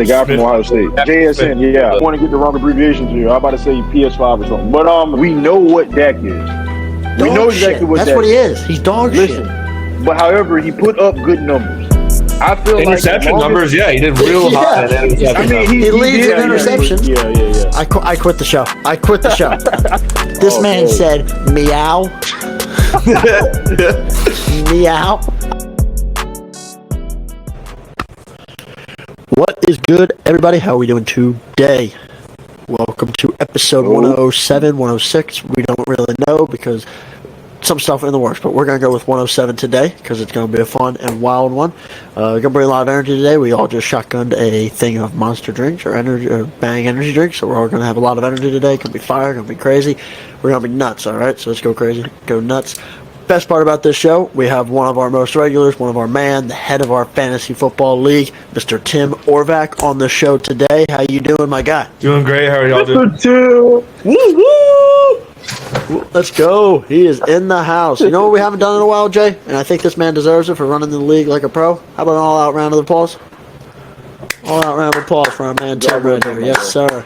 the guy from Ohio State. JSN, yeah. I want to get the wrong abbreviations here. I'm about to say PS5 or something. But we know what Dak is. We know exactly what That's Dak what he is. He's dog Listen, shit. but however, he put up good numbers. I feel interception numbers, he did real high. Yeah. I mean, He leads in did- interceptions. Yeah. I quit the show. I quit the show. This man said meow. Meow. What is good, everybody? How are we doing today? Welcome to episode 107, 106. We don't really know because some stuff in the works, but we're going to go with 107 today because it's going to be a fun and wild one. We're going to bring a lot of energy today. We all just shotgunned a thing of Monster drinks or Bang energy drinks, so we're all going to have a lot of energy today. Going to be fire, going to be crazy. We're going to be nuts, all right? So let's go crazy, go nuts. Best part about this show, we have one of our most regulars, one of our the head of our fantasy football league, Mr. Tim Orvac, on the show today. How you doing, my guy? Doing great. How are y'all doing? Woo! Let's go. He is in the house. You know what we haven't done in a while, Jay? And I think this man deserves it for running the league like a pro. How about an all-out round of applause? All-out round of applause for our man Tim right here. Yes, sir.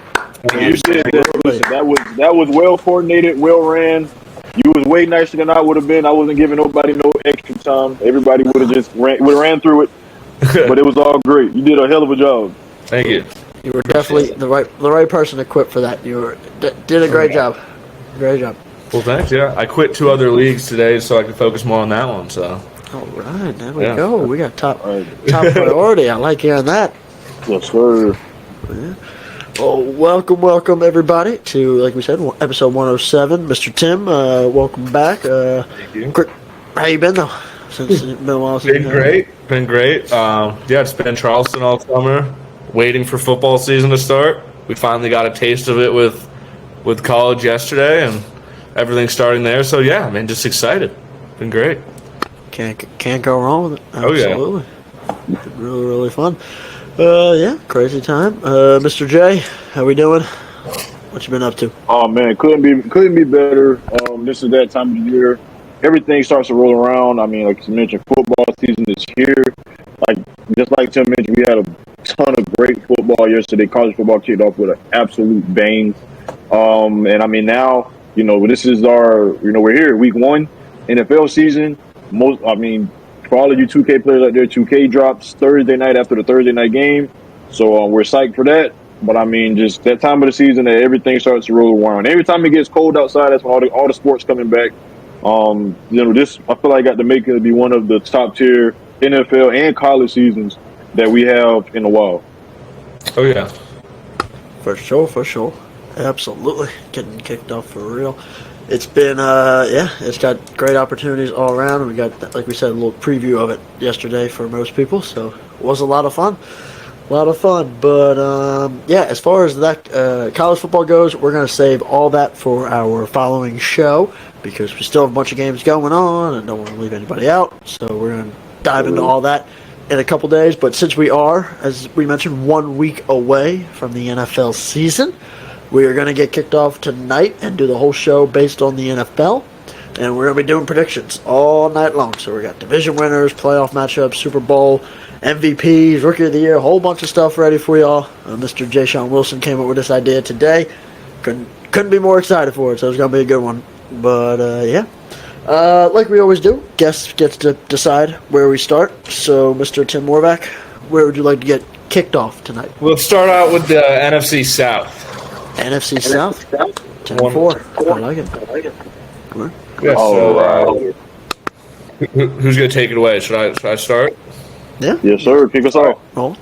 You did that. Listen, that was well coordinated, well ran. You was way nicer than I would have been. I wasn't giving nobody no extra time. Everybody would have just ran through it. But it was all great. You did a hell of a job. Thank you. You were definitely the right person equipped for that. You did a great job. Great job. Well, thanks. Yeah, I quit 2 other leagues today so I could focus more on that one. So. All right, there we go. We got top priority. I like hearing that. Yes, sir. Yeah. Well, welcome everybody to, like we said, episode 107. Mr. Tim, welcome back. Thank you. How you been though? Since it's been a while. Been great. It's been in Charleston all summer, waiting for football season to start. We finally got a taste of it with college yesterday, and everything's starting there. So yeah, man, just excited. Been great. Can't go wrong with it. Absolutely. Oh yeah. Really fun. Crazy time. Mr. J, how we doing? What you been up to? Oh man, couldn't be better. This is that time of the year. Everything starts to roll around. I mean, like you mentioned, football season is here. Just like Tim mentioned, we had a ton of great football yesterday. College football kicked off with an absolute bang. And I mean now, this is we're here, week 1, NFL season. For all of you 2K players out there, 2K drops Thursday night after the Thursday night game. So we're psyched for that. But I mean, just that time of the season that everything starts to roll around. Every time it gets cold outside, that's when all the sports coming back. This I feel like got to make it be one of the top tier NFL and college seasons that we have in a while. Oh yeah. For sure. Absolutely. Getting kicked off for real. It's been, it's got great opportunities all around. And we got, like we said, a little preview of it yesterday for most people. So it was a lot of fun. But, as far as that college football goes, we're going to save all that for our following show because we still have a bunch of games going on and don't want to leave anybody out. So we're going to dive into all that in a couple days. But since we are, as we mentioned, 1 week away from the NFL season, we are going to get kicked off tonight and do the whole show based on the NFL. And we're going to be doing predictions all night long. So we got division winners, playoff matchups, Super Bowl, MVPs, Rookie of the Year, a whole bunch of stuff ready for y'all. Mr. Jay Sean Wilson came up with this idea today. Couldn't be more excited for it, so it's going to be a good one. But, like we always do, guest gets to decide where we start. So, Mr. Tim Orvac, where would you like to get kicked off tonight? We'll start out with the NFC South. NFC South? 10-4. I like it. Yeah, so, who's going to take it away? Should I start? Yeah. Yes, sir. Kick us off. Oh.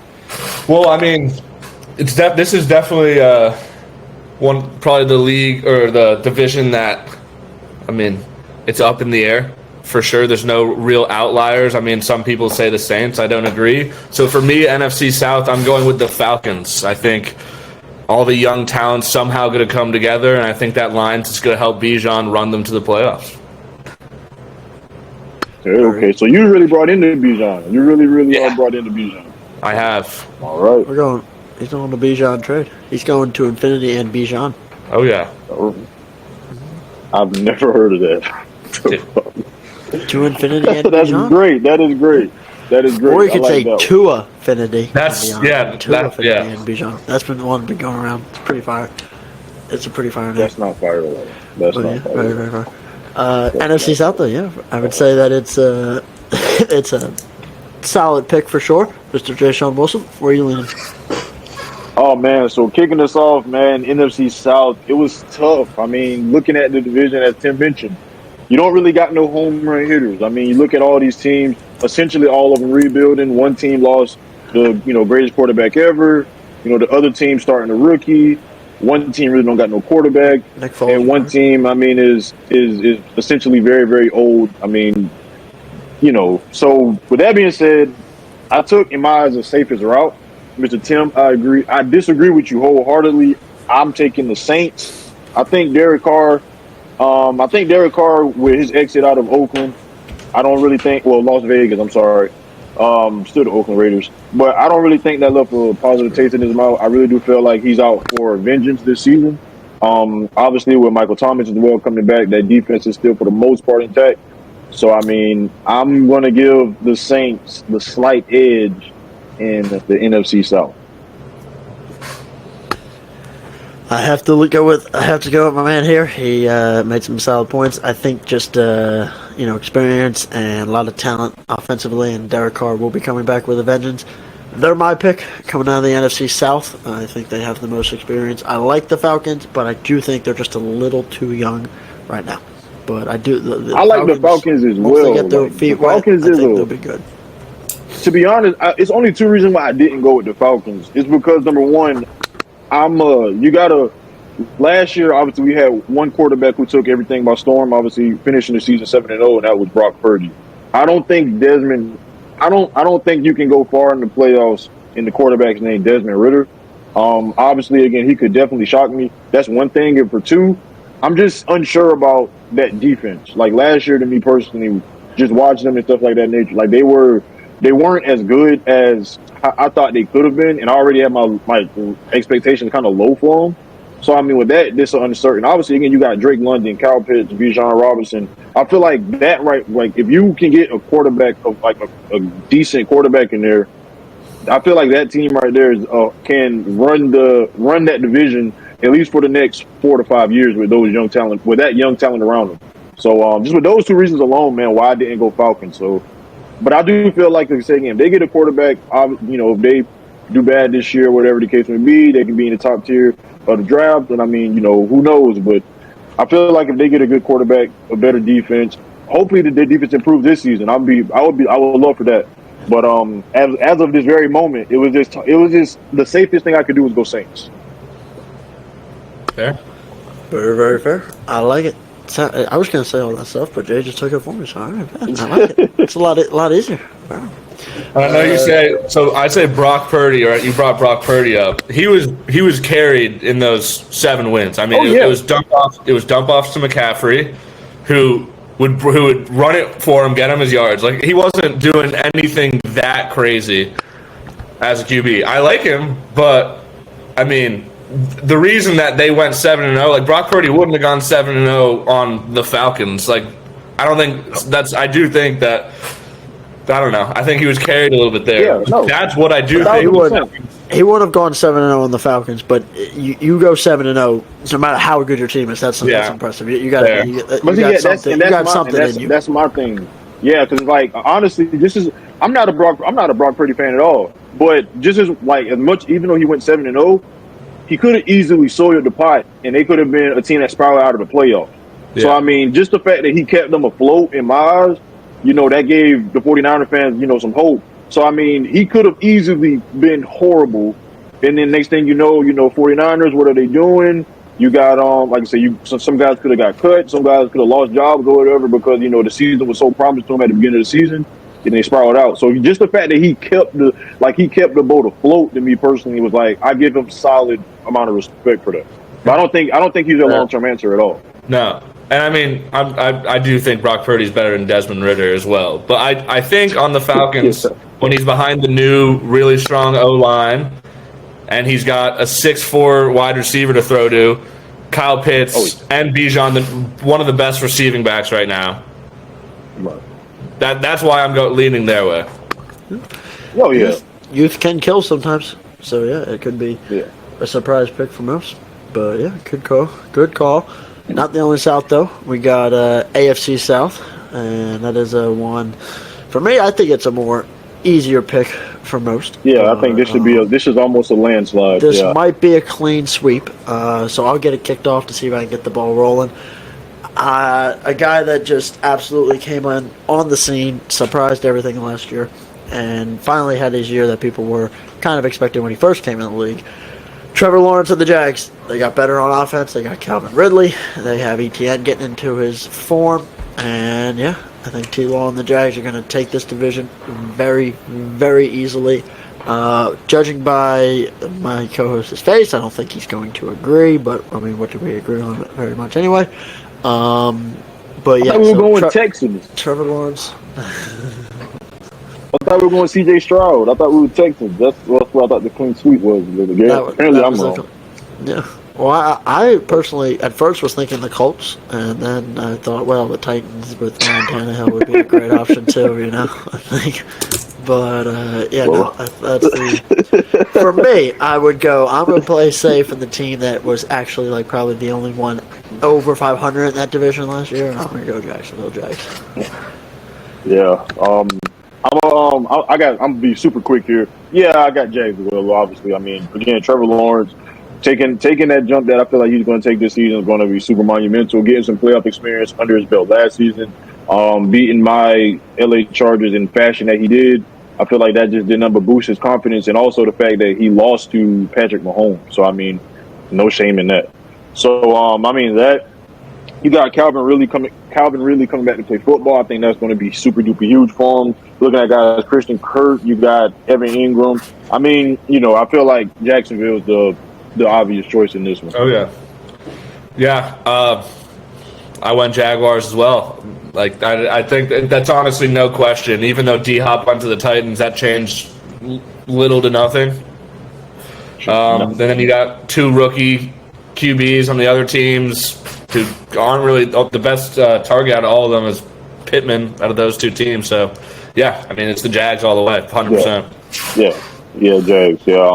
Well, I mean, this is definitely probably the league or the division that, I mean, it's up in the air for sure. There's no real outliers. I mean, some people say the Saints. I don't agree. So for me, NFC South, I'm going with the Falcons. I think all the young talents somehow going to come together, and I think that line's just going to help Bijan run them to the playoffs. Okay, so you really brought into Bijan. You really are brought into Bijan. I have. All right. He's going to Bijan trade. He's going to infinity and Bijan. Oh, yeah. I've never heard of that. To infinity and That's Bijan? great. That is great. That is great. Or you I could like say that one. Tua Finity. That's- and beyond. yeah, Tua that- Finity yeah. and Bijan. That's been the one been going around. It's pretty fire. It's a pretty fire name. That's not fire at all. That's But not yeah, fire. very, at very all. fire. NFC South, though, yeah, I would say that it's it's a solid pick for sure. Mr. J. Sean Wilson, where are you leaning? Oh man, so kicking us off, man, NFC South, it was tough. I mean, looking at the division, as Tim mentioned, you don't really got no home run hitters. I mean, you look at all these teams, essentially all of them rebuilding. One team lost the greatest quarterback ever. The other team starting a rookie. One team really don't got no quarterback, Nick Foles, and one right? team, I mean, is essentially very, very old. I mean, So with that being said, I took in my eyes the safest route. Mr. Tim, I agree. I disagree with you wholeheartedly. I'm taking the Saints. I think Derek Carr. With his exit out of Oakland, I don't really think. Well, Las Vegas. I'm sorry. Still the Oakland Raiders, but I don't really think that left a positive taste in his mouth. I really do feel like he's out for vengeance this season. Obviously, with Michael Thomas as well coming back, that defense is still for the most part intact. So, I mean, I'm going to give the Saints the slight edge in the NFC South. I have to go with my man here. He made some solid points. I think just experience and a lot of talent offensively, and Derek Carr will be coming back with a vengeance. They're my pick coming out of the NFC South. I think they have the most experience. I like the Falcons, but I do think they're just a little too young right now. But I do. I like the Falcons as once well. they get their Like, feet the wet, Falcons I is think they'll be good. To be honest, it's only two reasons why I didn't go with the Falcons. It's because number one, last year obviously we had one quarterback who took everything by storm. Obviously finishing the season 7-0, and that was Brock Purdy. I don't think you can go far in the playoffs in the quarterback's name Desmond Ridder. Obviously, again, he could definitely shock me. That's one thing. And for two, I'm just unsure about that defense. Like last year, to me personally, just watching them and stuff like that nature, like they weren't as good as I thought they could have been, and I already had my expectations kind of low for them. So I mean, with that, this is uncertain. Obviously, again, you got Drake London, Kyle Pitts, Bijan Robinson. I feel like that, right? Like if you can get a quarterback of like a decent quarterback in there, I feel like that team right there can run that division at least for the next 4 to 5 years with that young talent around them. So just with those two reasons alone, man, why I didn't go Falcons. So, but I do feel like they say again, if they get a quarterback, if they do bad this year, whatever the case may be, they can be in the top tier of the draft. And I mean, who knows? But I feel like if they get a good quarterback, a better defense, hopefully their defense improves this season. I would love for that. But as of this very moment, it was just the safest thing I could do was go Saints. Fair. Very, very fair. I like it. I was going to say all that stuff, but Jay just took it for me. So all right, man. I like it. It's a lot easier. Wow. I know you say so. I'd say Brock Purdy. Right, you brought Brock Purdy up. He was carried in those 7 wins. I mean, it was dump offs. It was dump offs to McCaffrey, who would run it for him, get him his yards. Like he wasn't doing anything that crazy as a QB. I like him, but I mean, the reason that they went 7-0, like Brock Purdy wouldn't have gone 7-0 on the Falcons. Like I don't think that's. I do think that. I don't know. I think he was carried a little bit there. Yeah, no. That's what I do think. He would have gone 7-0 on the Falcons, but you go 7-0 no matter how good your team is. That's impressive. You got something. You got something in you. That's my thing. Yeah, because like honestly, I'm not a Brock Purdy fan at all. But just as much, even though he went 7-0, he could have easily soiled the pot, and they could have been a team that spiraled out of the playoffs. Yeah. So I mean, just the fact that he kept them afloat in my eyes. That gave the 49er fans, some hope. So, I mean, he could have easily been horrible. And then next thing 49ers, what are they doing? You got, like I said, some guys could have got cut. Some guys could have lost jobs or whatever because, the season was so promising to them at the beginning of the season. And they spiraled out. So, just the fact that he kept the boat afloat to me personally was like, I give him solid amount of respect for that. But I don't think he's a long-term answer at all. No. And I mean, I do think Brock Purdy's better than Desmond Ridder as well. But I think on the Falcons, when he's behind the new, really strong O-line, and he's got a 6'4" wide receiver to throw to, Kyle Pitts and Bijan, one of the best receiving backs right now. That's why I'm leaning their way. Oh yeah, Youth can kill sometimes. So yeah, it could be yeah. a surprise pick from us. But yeah, good call. Good call. Not the only South though. We got AFC South, and that is a one. For me, I think it's a more easier pick for most. Yeah, I think this should be this is almost a landslide. This Yeah. might be a clean sweep. So I'll get it kicked off to see if I can get the ball rolling. A guy that just absolutely came on the scene, surprised everything last year, and finally had his year that people were kind of expecting when he first came in the league. Trevor Lawrence of the Jags. They got better on offense. They got Calvin Ridley. They have ETN getting into his form. And yeah, I think T-Law and the Jags are going to take this division very, very easily. Judging by my co-host's face, I don't think he's going to agree. But, I mean, what do we agree on very much anyway? But yeah. I thought we were going Texans. Trevor Lawrence. I thought we were going C.J. Stroud. I thought we were Texans. That's what I thought the clean sweep was. Apparently, I'm wrong. Yeah. Well, I personally at first was thinking the Colts, and then I thought, well, the Titans with Ryan Tannehill would be a great option too. I think. But yeah, no, that's the. For me, I would go. I'm going to play safe in the team that was actually like probably the only one over 500 in that division last year. I'm going to go Jacksonville Jags. Yeah. I'm gonna be super quick here. Yeah, I got Jags as well. Obviously, I mean, again, Trevor Lawrence taking that jump that I feel like he's going to take this season is going to be super monumental. Getting some playoff experience under his belt last season, beating my LA Chargers in fashion that he did. I feel like that just did nothing but boost his confidence, and also the fact that he lost to Patrick Mahomes. So I mean, no shame in that. So I mean that. You got Calvin really coming back to play football. I think that's going to be super duper huge for him. Looking at guys, Christian Kirk, you got Evan Ingram. I mean, I feel like Jacksonville is the obvious choice in this one. Oh yeah. I went Jaguars as well. Like I think that's honestly no question. Even though D-Hop went to the Titans, that changed little to nothing. Then you got two rookie QBs on the other teams who aren't really the best target out of all of them is Pittman out of those two teams. So, yeah, I mean, it's the Jags all the way, 100%. Yeah, Jags. Yeah,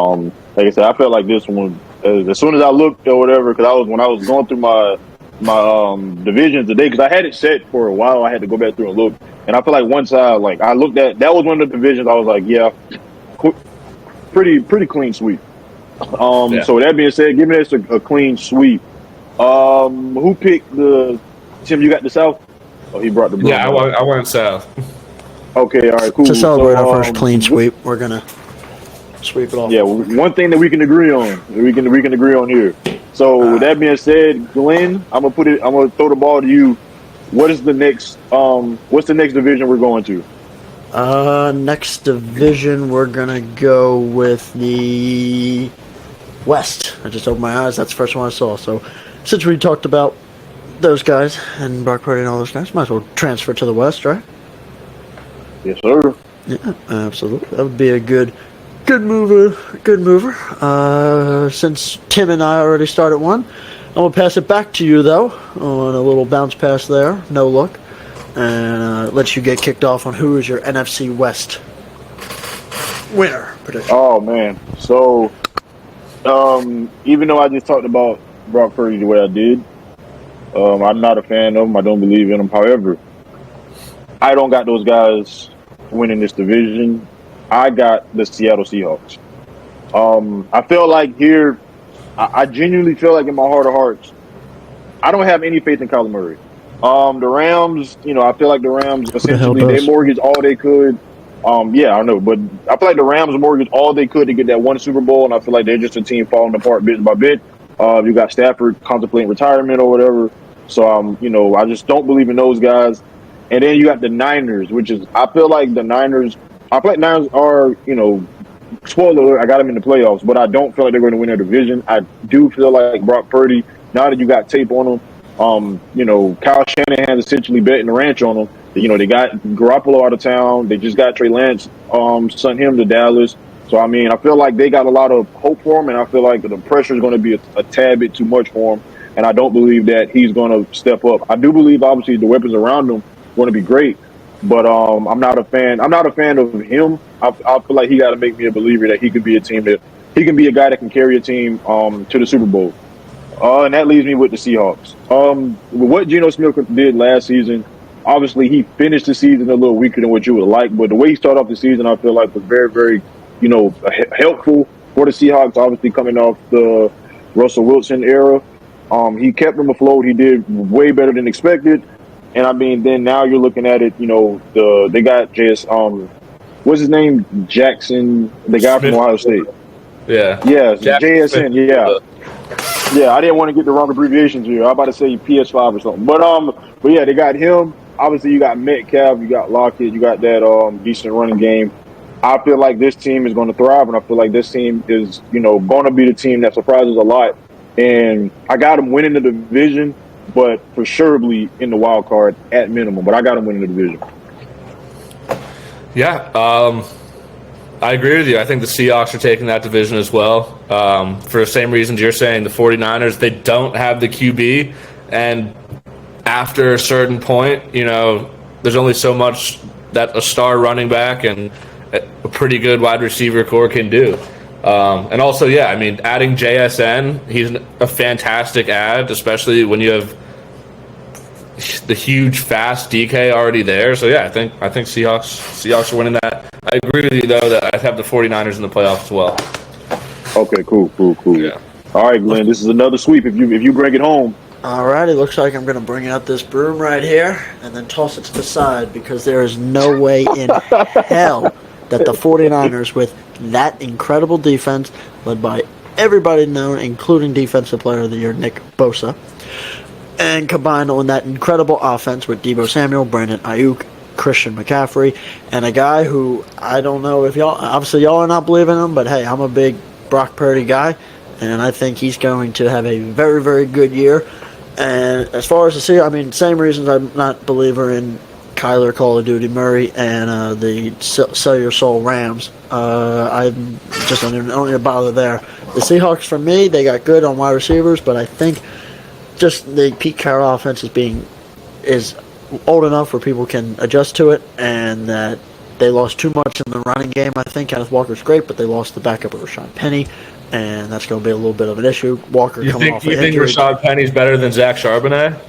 like I said, I felt like this one, as soon as I looked or whatever, because when I was going through my divisions today, because I had it set for a while, I had to go back through and look. And I feel like once I looked at, that was one of the divisions I was like, yeah, pretty clean sweep. So with that being said, give me this a clean sweep. Who picked the Tim? You got the South? Oh, he brought the blue. Yeah, I went South. Okay, all right, cool. To celebrate our first clean sweep, we're gonna sweep it off. Yeah, one thing that we can agree on, we can agree on here. So with that being said, Glenn, I'm gonna throw the ball to you. What's the next division we're going to? Next division, we're gonna go with the West. I just opened my eyes. That's the first one I saw. So, since we talked about those guys and Brock Purdy and all those guys, might as well transfer to the West, right? Yes, sir. Yeah, absolutely. That would be a good mover. Since Tim and I already started one, I'm gonna pass it back to you though on a little bounce pass there. No look. And let you get kicked off on who is your NFC West winner prediction. Oh man, so even though I just talked about Brock Purdy the way I did, I'm not a fan of him. I don't believe in him. However, I don't got those guys winning this division. I got the Seattle Seahawks. I feel like here, I genuinely feel like in my heart of hearts, I don't have any faith in Kyler Murray. The Rams, I feel like the Rams essentially they mortgaged all they could. Yeah, I know, but I feel like the Rams mortgaged all they could to get that one Super Bowl, and I feel like they're just a team falling apart bit by bit. You got Stafford contemplating retirement or whatever. So, I just don't believe in those guys. And then you got the Niners, which is I feel like Niners are, spoiler alert, I got them in the playoffs, but I don't feel like they're going to win their division. I do feel like Brock Purdy, now that you got tape on him, Kyle Shanahan's essentially betting the ranch on them. They got Garoppolo out of town. They just got Trey Lance, sent him to Dallas. So, I mean, I feel like they got a lot of hope for him, and I feel like the pressure is going to be a tad bit too much for him, and I don't believe that he's going to step up. I do believe, obviously, the weapons around him are going to be great, But I'm not a fan. I'm not a fan of him. I feel like he got to make me a believer that he can be a team that he can be a guy that can carry a team to the Super Bowl. And that leaves me with the Seahawks. With what Geno Smith did last season, obviously he finished the season a little weaker than what you would like. But the way he started off the season, I feel like was very, very, helpful for the Seahawks. Obviously coming off the Russell Wilson era, he kept them afloat. He did way better than expected. And I mean, then now you're looking at it. They got what's his name, Jackson, the guy Smith. from Ohio State. Yeah. Yeah, Jackson JSN. Smith. Yeah. I didn't want to get the wrong abbreviations here. I'm about to say PS5 or something. But yeah, they got him. Obviously, you got Metcalf, you got Lockett, you got that decent running game. I feel like this team is going to thrive, and I feel like this team is, going to be the team that surprises a lot. And I got them winning the division, but for surely in the wild card at minimum. But I got them winning the division. Yeah, I agree with you. I think the Seahawks are taking that division as well. For the same reasons you're saying, the 49ers, they don't have the QB. And after a certain point, there's only so much that a star running back and a pretty good wide receiver core can do. And also, adding JSN, he's a fantastic add, especially when you have the huge, fast DK already there. So, yeah, I think Seahawks are winning that. I agree with you, though, that I have the 49ers in the playoffs as well. Okay, cool. Yeah. All right, Glenn, this is another sweep if you bring it home. All right, it looks like I'm going to bring out this broom right here and then toss it to the side because there is no way in hell that the 49ers, with that incredible defense led by everybody known, including Defensive Player of the Year Nick Bosa, and combined on that incredible offense with Deebo Samuel, Brandon Ayuk, Christian McCaffrey, and a guy who I don't know if y'all are not believing him, but hey, I'm a big Brock Purdy guy, and I think he's going to have a very, very good year. And as far as the Seahawks, same reasons I'm not a believer in Kyler, Call of Duty, Murray, and the Sell Your Soul Rams. I'm just don't even bother there. The Seahawks, for me, they got good on wide receivers, but I think just the Pete Carroll offense is old enough where people can adjust to it, and that they lost too much in the running game. I think Kenneth Walker's great, but they lost the backup of Rashawn Penny, and that's going to be a little bit of an issue. Walker coming off an injury. You think Rashad Penny's better than Zach Charbonnet?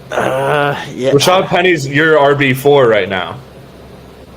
Yeah. Rashad Penny's your RB4 right now.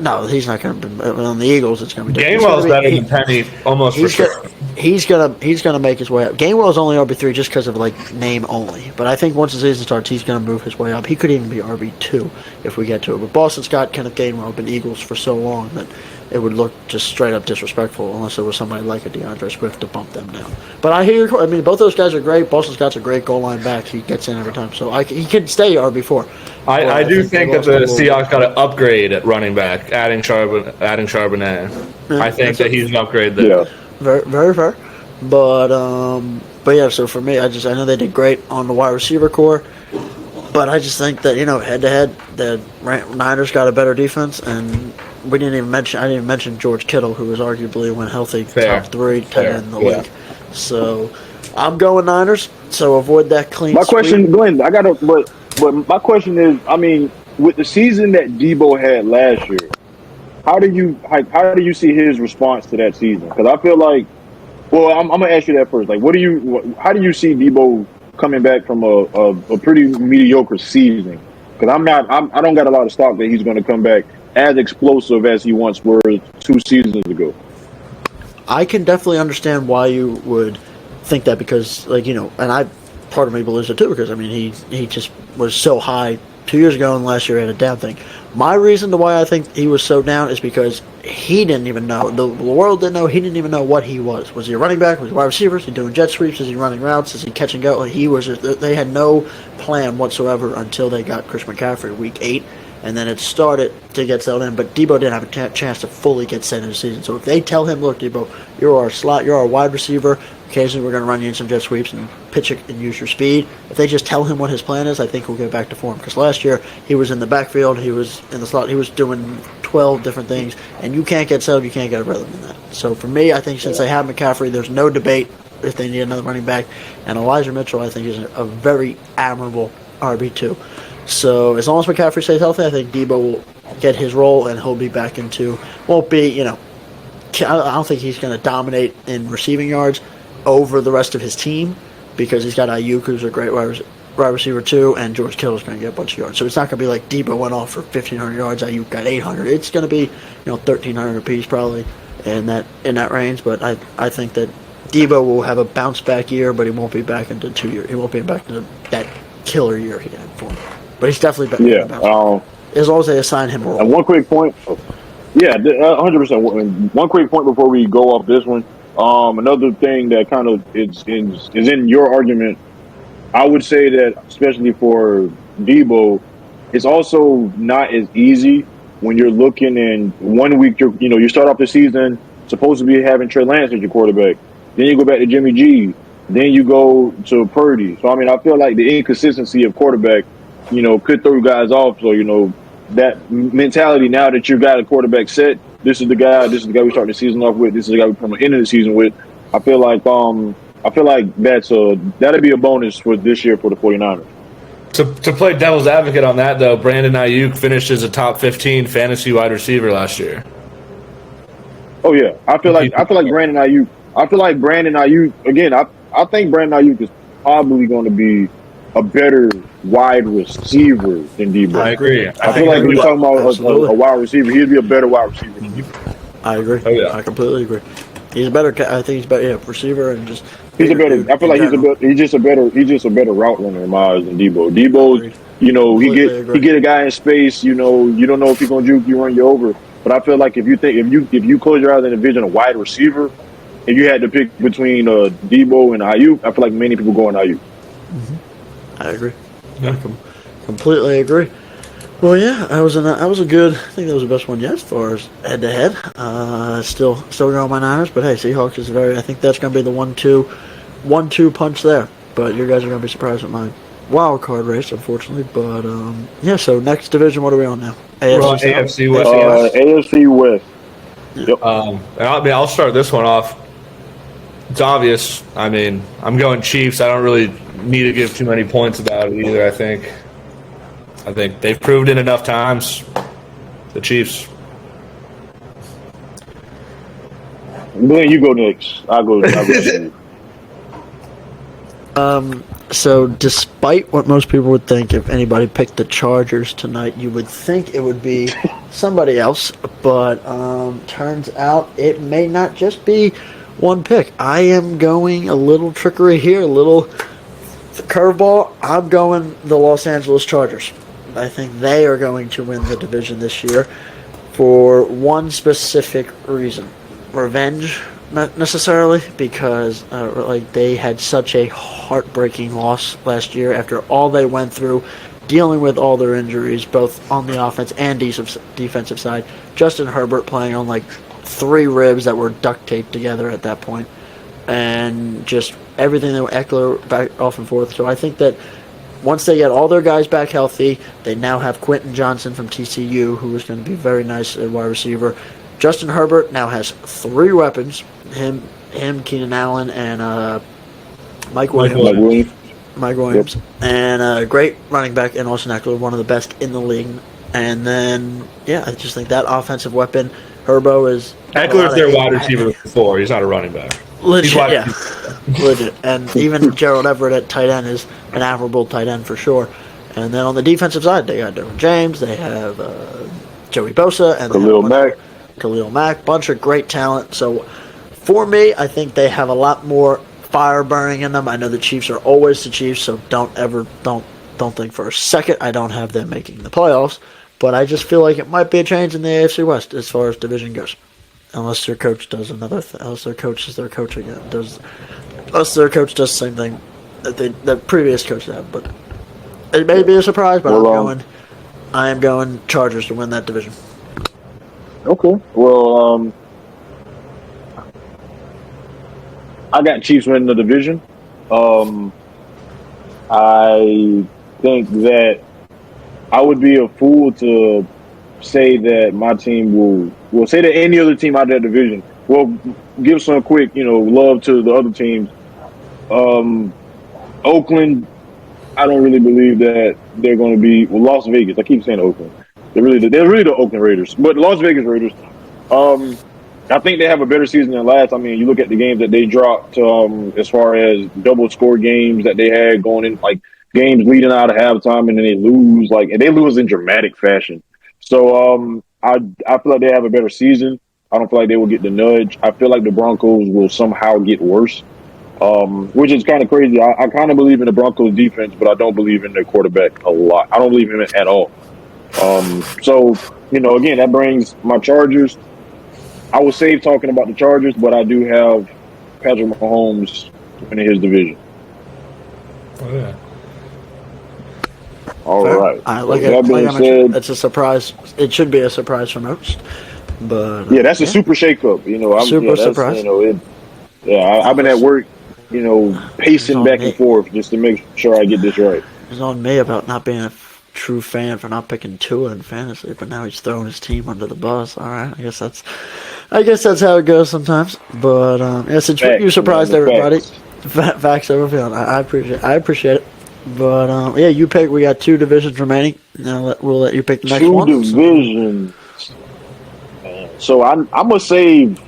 No, he's not going to be on the Eagles. It's going to be Gainwell's better than Penny, almost for sure. He's gonna make his way up. Gainwell's only RB3 just because of name only. But I think once the season starts, he's gonna move his way up. He could even be RB2 if we get to it. But Boston Scott, Kenneth Gainwell, been Eagles for so long that it would look just straight up disrespectful unless there was somebody like a DeAndre Swift to bump them down. But I hear. Both those guys are great. Boston Scott's a great goal line back. He gets in every time, so he can stay RB4. I do think that the Seahawks got to upgrade at running back, adding Charbonnet. I think that he's an upgrade there. Yeah. Very, very fair. But yeah, so for me, I know they did great on the wide receiver core, but I just think that, head to head, the Niners got a better defense, and I didn't even mention George Kittle, who was arguably, when healthy, top 3 tight end in the league. So I'm going Niners, so avoid that clean My sweep. question, Glenn, but my question is, with the season that Deebo had last year, how do you see his response to that season? Because I feel like, I'm gonna ask you that first. How do you see Deebo coming back from a pretty mediocre season? Because I don't got a lot of stock that he's going to come back as explosive as he once was 2 seasons ago. I can definitely understand why you would think that because, and part of me believes it too because, he just was so high 2 years ago and last year had a down thing. My reason to why I think he was so down is because he didn't even know, the world didn't know, he didn't even know what he was. Was he a running back? Was he a wide receiver? Is he doing jet sweeps? Is he running routes? Is he catch and go? They had no plan whatsoever until they got Chris McCaffrey week 8. And then it started to get settled in, but Deebo didn't have a chance to fully get set in the season. So if they tell him, look, Deebo, you're our slot, you're our wide receiver, occasionally we're going to run you in some jet sweeps and pitch it and use your speed. If they just tell him what his plan is, I think he'll get back to form. Because last year, he was in the backfield, he was in the slot, he was doing 12 different things, and you can't get settled, you can't get a rhythm in that. So for me, I think since they have McCaffrey, there's no debate if they need another running back. And Elijah Mitchell, I think, is a very admirable RB2. So as long as McCaffrey stays healthy, I think Deebo get his role, and he'll be back into. Won't be, I don't think he's going to dominate in receiving yards over the rest of his team because he's got Ayuk, who's a great wide receiver too, and George Kittle's going to get a bunch of yards. So it's not going to be like Debo went off for 1,500 yards, Ayuk got 800. It's going to be 1,300 apiece probably in that range. But I think that Debo will have a bounce back year, but he won't be back into 2 years. He won't be back into that killer year he had for him. But he's definitely better. Yeah. As long as they assign him a role. And one quick point. Yeah, 100%. One quick point before we go off this one. Another thing that kind of is in your argument, I would say that especially for Debo, it's also not as easy when you're looking in 1 week. You start off the season supposed to be having Trey Lance as your quarterback, then you go back to Jimmy G, then you go to Purdy. So I mean, I feel like the inconsistency of quarterback, could throw guys off. So that mentality now that you got a quarterback set, this is the guy we start the season off with, this is the guy we come to the end of the season with. I feel like that'd be a bonus for this year for the 49ers. To play devil's advocate on that though, Brandon Ayuk finished as a top 15 fantasy wide receiver last year. Oh yeah, I feel like Brandon Ayuk. Again. I think Brandon Ayuk is probably going to be a better wide receiver than Debo. I agree. I feel like when you're talking about a wide receiver, he'd be a better wide receiver than Debo. I agree. Oh, yeah. I completely agree. He's a better. I think he's better. Yeah, receiver and just. He's a better. I feel like he's just a better route runner in my eyes than Debo. Debo's, he get a guy in space. You don't know if he's gonna juke you, run you over. But I feel like if you close your eyes and envision a wide receiver, if you had to pick between Debo and Ayuk, I feel like many people go on Ayuk. Mm-hmm. I agree. Yeah. I completely agree. Well, yeah, I think that was the best one yet as far as head to head. Still going my Niners, but hey, Seahawks is I think that's going to be the 1-2 punch there. But you guys are going to be surprised with my wild card race, unfortunately. But yeah, so next division, what are we on now? AFC West. AFC West. Yep. I'll start this one off. It's obvious. I mean, I'm going Chiefs. I don't really need to give too many points about it either. I think they've proved it enough times. The Chiefs. Glenn, you go next. I'll go next. So despite what most people would think, if anybody picked the Chargers tonight, you would think it would be somebody else. But turns out it may not just be one pick. I am going a little trickery here, a little curveball. I'm going the Los Angeles Chargers. I think they are going to win the division this year for one specific reason. Revenge, not necessarily, because they had such a heartbreaking loss last year after all they went through, dealing with all their injuries, both on the offense and defensive side. Justin Herbert playing on 3 ribs that were duct taped together at that point, and just everything that Eckler back off and forth. So I think that once they get all their guys back healthy, they now have Quentin Johnson from TCU, who is going to be very nice at wide receiver. Justin Herbert now has 3 weapons: him, Keenan Allen, and Mike Williams. Yep. And a great running back in Austin Eckler, one of the best in the league. And then, I just think that offensive weapon, Herbo is... Eckler's their wide receiver before. He's not a running back. Legit, yeah. Legit. And even Gerald Everett at tight end is an admirable tight end for sure. And then on the defensive side, they got Derwin James, they have Joey Bosa, and Khalil Mack, bunch of great talent. So for me, I think they have a lot more fire burning in them. I know the Chiefs are always the Chiefs, so don't think for a second I don't have them making the playoffs. But I just feel like it might be a change in the AFC West as far as division goes. Unless their coach does another thing. Unless their coach is their coach again. Unless their coach does the same thing that the previous coach had. But it may be a surprise, but I am going Chargers to win that division. Okay. Well, I got Chiefs winning the division. I think that I would be a fool to say that my team will say that any other team out of that division will give some quick, love to the other teams. Oakland, I don't really believe that they're going to be Las Vegas. I keep saying Oakland. They're really the Oakland Raiders, but Las Vegas Raiders. I think they have a better season than last. I mean, you look at the games that they dropped, as far as double score games that they had going in, like games leading out of halftime, and then they lose, and they lose in dramatic fashion. So, I feel like they have a better season. I don't feel like they will get the nudge. I feel like the Broncos will somehow get worse, which is kind of crazy. I kind of believe in the Broncos defense, but I don't believe in their quarterback a lot. I don't believe in it at all. So, again, that brings my Chargers. I will save talking about the Chargers, but I do have Patrick Mahomes winning his division. Oh, yeah. All right. That being said, it's a surprise. It should be a surprise for most. But yeah, that's a super shakeup. Super surprise. I've been at work, pacing back and forth just to make sure I get this right. It's on me about not being a true fan for not picking Tua in fantasy, but now he's throwing his team under the bus. All right, I guess that's how it goes sometimes. But since you surprised everybody, facts over feeling. I appreciate it. But you pick. We got 2 divisions remaining. Now we'll let you pick the next one. 2 divisions. So I'm gonna save.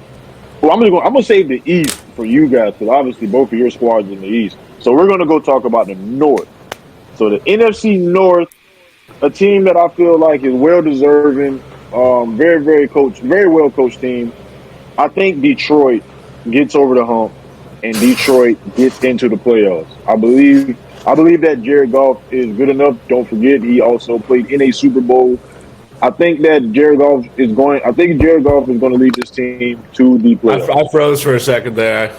Well, I'm gonna save the East for you guys, because obviously both of your squads in the East. So we're gonna go talk about the North. So the NFC North, a team that I feel like is well deserving, very very well coached team. I think Detroit gets over the hump, and Detroit gets into the playoffs. I believe that Jared Goff is good enough. Don't forget, he also played in a Super Bowl. I think Jared Goff is going to lead this team to the playoffs. I froze for a second there.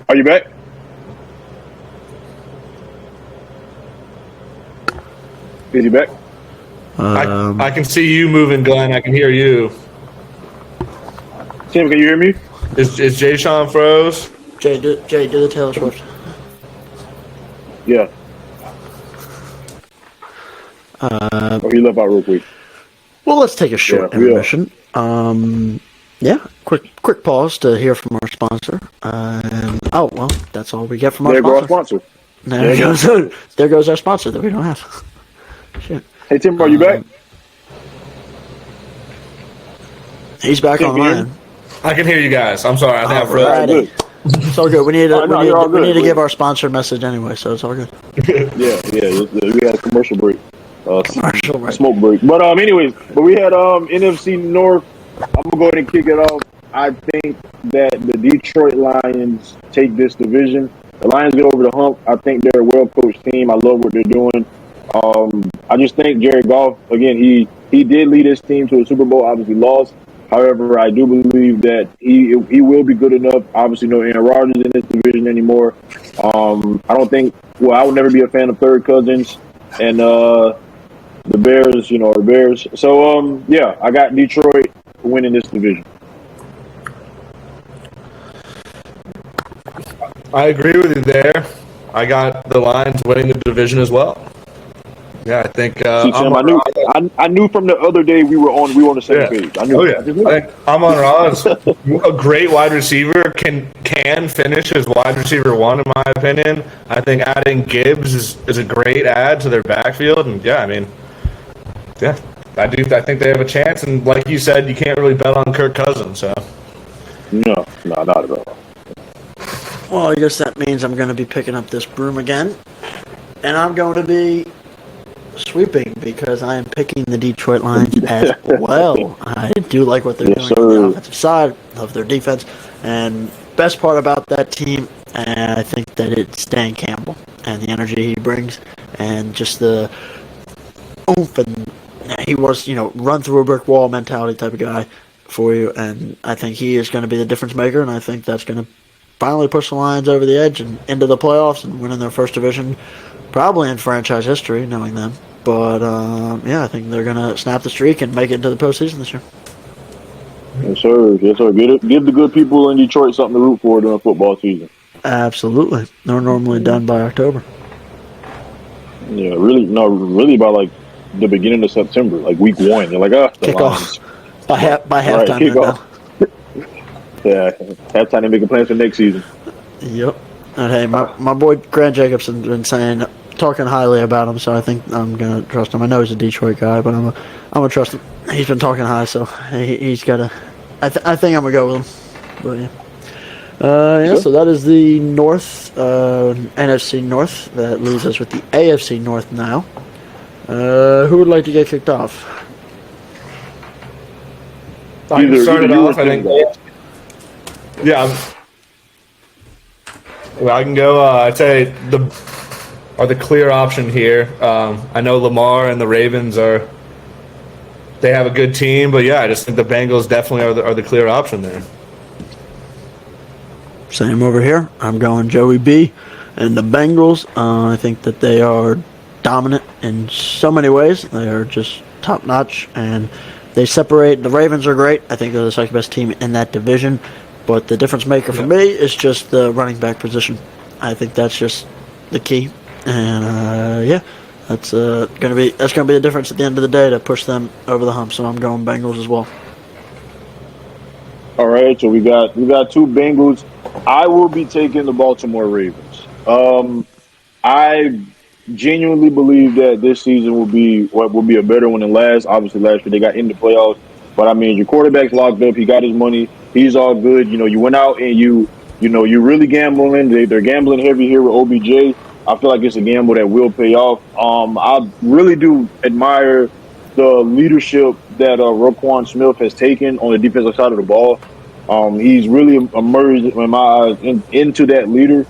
Are you back? Is he back? I can see you moving, Glenn. I can hear you. Tim, can you hear me? Is Jay Sean froze? Jay, do the Taylor Swift. Yeah. He left out real quick. Well, let's take a short intermission. Quick pause to hear from our sponsor. That's all we get from our sponsor. There goes our sponsor that we don't have. Shit. Hey, Tim, are you back? He's back online. I can hear you guys. I'm sorry. I think I froze. It's all good. We need to give our sponsor a message anyway, so it's all good. Yeah. We had a commercial break. Commercial break. Smoke break. But we had NFC North. I'm gonna go ahead and kick it off. I think that the Detroit Lions take this division. The Lions get over the hump. I think they're a well-coached team. I love what they're doing. I just think Jared Goff, again, he did lead his team to a Super Bowl, obviously lost. However, I do believe that he will be good enough. Obviously, no Aaron Rodgers in this division anymore. I would never be a fan of third cousins. And the Bears, are Bears. So, I got Detroit winning this division. I agree with you there. I got the Lions winning the division as well. Yeah, I think I knew from the other day we were on the same page. I knew. Oh yeah, I think Amon-Ra is a great wide receiver. Can finish as wide receiver 1 in my opinion. I think adding Gibbs is a great add to their backfield, and I think they have a chance. And like you said, you can't really bet on Kirk Cousins. So no, not at all. Well, I guess that means I'm going to be picking up this broom again, and I'm going to be sweeping because I am picking the Detroit Lions as well. I do like what they're doing on the offensive side, love their defense, and best part about that team, I think that it's Dan Campbell and the energy he brings, and just the oomph, and he was, run through a brick wall mentality type of guy for you, and I think he is going to be the difference maker, and I think that's going to finally push the Lions over the edge and into the playoffs and winning their first division, probably in franchise history, knowing them. But, I think they're going to snap the streak and make it into the postseason this year. Yes, sir. Give the good people in Detroit something to root for during football season. Absolutely. They're normally done by October. Yeah, really by, the beginning of September, week 1. You're like, kick off. By halftime. Kick off. Yeah, halftime they making plans for next season. Yep. And hey, my boy Grant Jacobson's been saying talking highly about him, so I think I'm gonna trust him. I know he's a Detroit guy, but I'm gonna trust him. He's been talking high, so he's got to. I think I'm gonna go with him. But yeah. Sure. So that is the North, NFC North. That leaves us with the AFC North now. Who would like to get kicked off? I can start it you or off. I Tim, think. guys. Yeah. Well, I can go. I'd say the clear option here. I know Lamar and the Ravens they have a good team, but yeah, I just think the Bengals definitely are the clear option there. Same over here. I'm going Joey B and the Bengals. I think that they are dominant in so many ways. They are just top notch, and they separate. The Ravens are great. I think they're the second best team in that division. But the difference maker for me is just the running back position. I think that's just the key, and that's gonna be the difference at the end of the day to push them over the hump. So I'm going Bengals as well. All right, so we got two Bengals. I will be taking the Baltimore Ravens. I genuinely believe that this season will be a better one than last. Obviously, last year they got in the playoffs, but I mean, your quarterback's locked up. He got his money. He's all good. You know, you went out and you really gambling. They're gambling heavy here with OBJ. I feel like it's a gamble that will pay off. I really do admire the leadership that Roquan Smith has taken on the defensive side of the ball. He's really emerged in my eyes into that leader.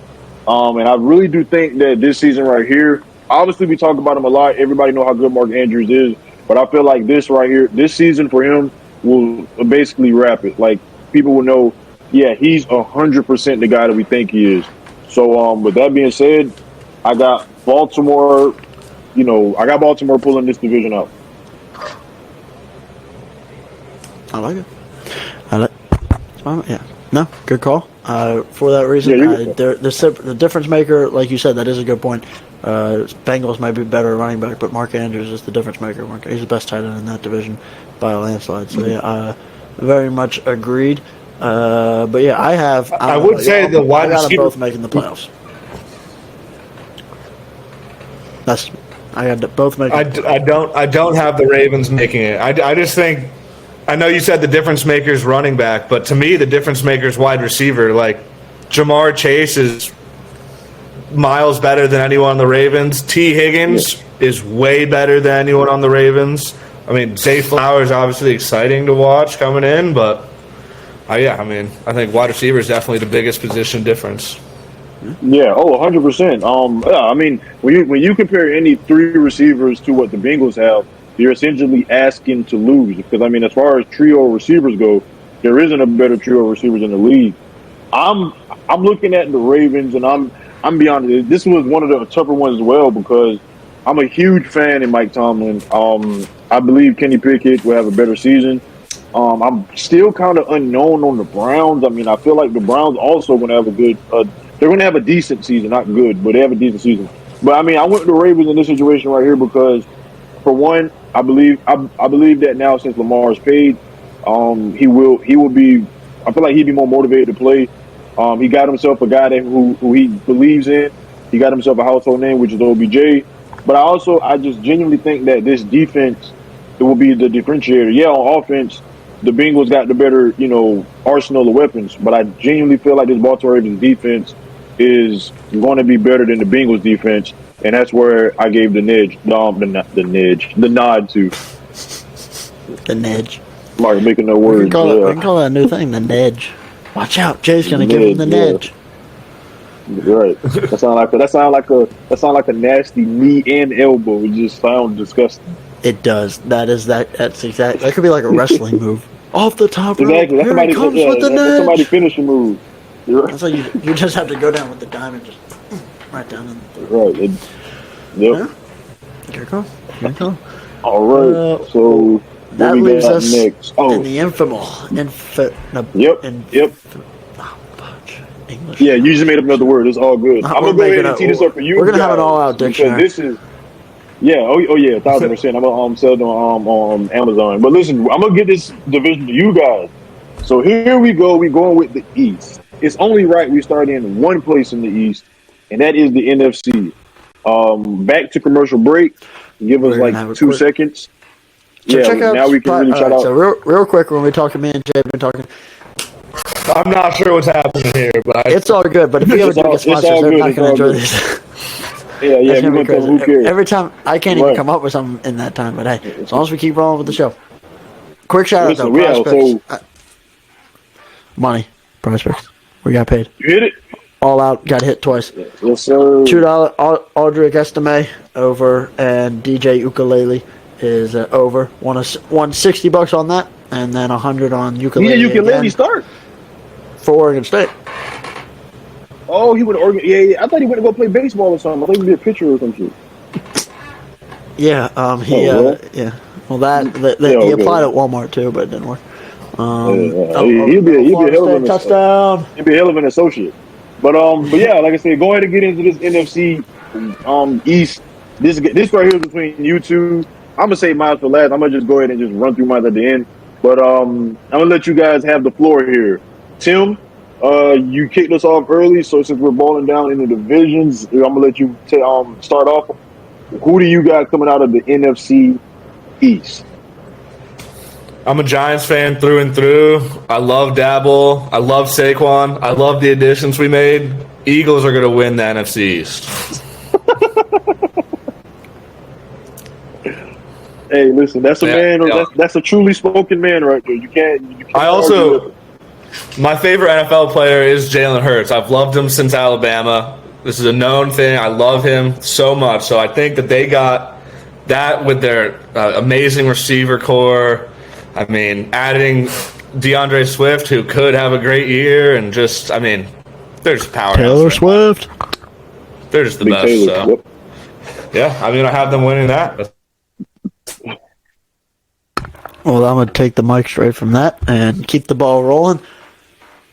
And I really do think that this season right here, obviously we talk about him a lot. Everybody know how good Mark Andrews is. But I feel like this right here, this season for him will basically wrap it. Like, people will know, yeah, he's 100% the guy that we think he is. So with that being said, I got Baltimore, pulling this division out. I like it. Yeah. No, good call. For that reason, the difference maker, like you said, that is a good point. Bengals might be better running back, but Mark Andrews is the difference maker. He's the best tight end in that division by a landslide. So yeah, very much agreed. But yeah, I would say the wide I got them receiver both making the playoffs. I got both making. I don't have the Ravens making it. I just think. I know you said the difference maker is running back, but to me, the difference maker is wide receiver. Like, Jamar Chase is miles better than anyone on the Ravens. T. Higgins is way better than anyone on the Ravens. I mean, Zay Flowers obviously exciting to watch coming in, but I think wide receiver is definitely the biggest position difference. Yeah, 100%. I mean, when you compare any three receivers to what the Bengals have, you're essentially asking to lose. Because, I mean, as far as trio receivers go, there isn't a better trio of receivers in the league. I'm looking at the Ravens, and I'm be honest, this was one of the tougher ones as well because I'm a huge fan of Mike Tomlin. I believe Kenny Pickett will have a better season. I'm still kind of unknown on the Browns. I mean, I feel like the Browns also going to have they're going to have a decent season, not good, but they have a decent season. But I mean, I went with the Ravens in this situation right here because, for one, I believe that now since Lamar's paid, he will be. I feel like he'd be more motivated to play. He got himself a guy who he believes in. He got himself a household name, which is OBJ. But I just genuinely think that this defense, it will be the differentiator. Yeah, on offense, the Bengals got the better, arsenal of weapons. But I genuinely feel like this Baltimore Ravens defense is going to be better than the Bengals defense. And that's where I gave the nod to. The nudge. Like making the words. We can call that a new thing, the nudge. Watch out, Jay's gonna give him the nudge. Right. That sound like a nasty knee and elbow. It just sounds disgusting. It does. That's exactly. That could be like a wrestling move. Off the top rope. Exactly. Here he comes with the nudge. Somebody finishing move. Right. That's like you just have to go down with the diamond, just right down in the right. Yep. Here it goes. Here it goes. All right. So that leaves us next. in the Yep. English. Yeah, you just made up another word. It's all good. I'm gonna go ahead and tee this up for you. We're gonna have an all-out dictionary. This is. Yeah. Oh yeah. 1,000%. I'm gonna sell it on Amazon. But listen, I'm gonna get this division to you guys. So here we go. We're going with the East. It's only right we start in one place in the East, and that is the NFC. Back to commercial break. Give us We're gonna have like a 2 quick- seconds. So Yeah, check out now we can really shout out. So real quick, when we talking, me and Jay have been talking. I'm not sure what's happening here, but It's all good, but if we ever do get it's sponsors, all they're good, not it's going to all enjoy good. this. Yeah, That's we're gonna be gonna tell them who crazy. cares. Every time I can't even Right. come up with something in that time, but hey, as long as we keep rolling with the show. Quick shout out Listen, though, yeah, Prospects. so Money, Prospects. We got paid. you hit it. All out, got hit twice. Yes, sir. $2 Aldrich Estime over, and DJ Ukulele is over. Won $60 on that, and then $100 on ukulele. You can let me again start. for Oregon State. Oh, he went to Oregon. Yeah. I thought he went to go play baseball or something. I thought he would be a pitcher or something. Yeah, he well. yeah. Well, that Yeah, he okay. applied at Walmart too, but it didn't work. He'll be a Florida hell of State an touchdown. He'd be a hell of an associate. But yeah, like I said, go ahead and get into this NFC East. This right here is between you two. I'm gonna say mine for last. I'm gonna just go ahead and just run through mine at the end. But I'm gonna let you guys have the floor here. Tim, you kicked us off early, so since we're balling down in the divisions, I'm gonna let you start off. Who do you got coming out of the NFC East? I'm a Giants fan through and through. I love Dabble. I love Saquon. I love the additions we made. Eagles are going to win the NFC East. Hey, listen, that's a man. Yeah. That's a truly spoken man right there. You can't I also, my favorite NFL player is Jalen Hurts. I've loved him since Alabama. This is a known thing. I love him so much. So I think that they got that with their amazing receiver core. I mean, adding DeAndre Swift, who could have a great year, and just, I mean, they're just powerhouse. Taylor Swift. They're just the Big best. Taylor. So. Yep. Yeah, I mean, I have them winning that. Well, I'm going to take the mic straight from that and keep the ball rolling.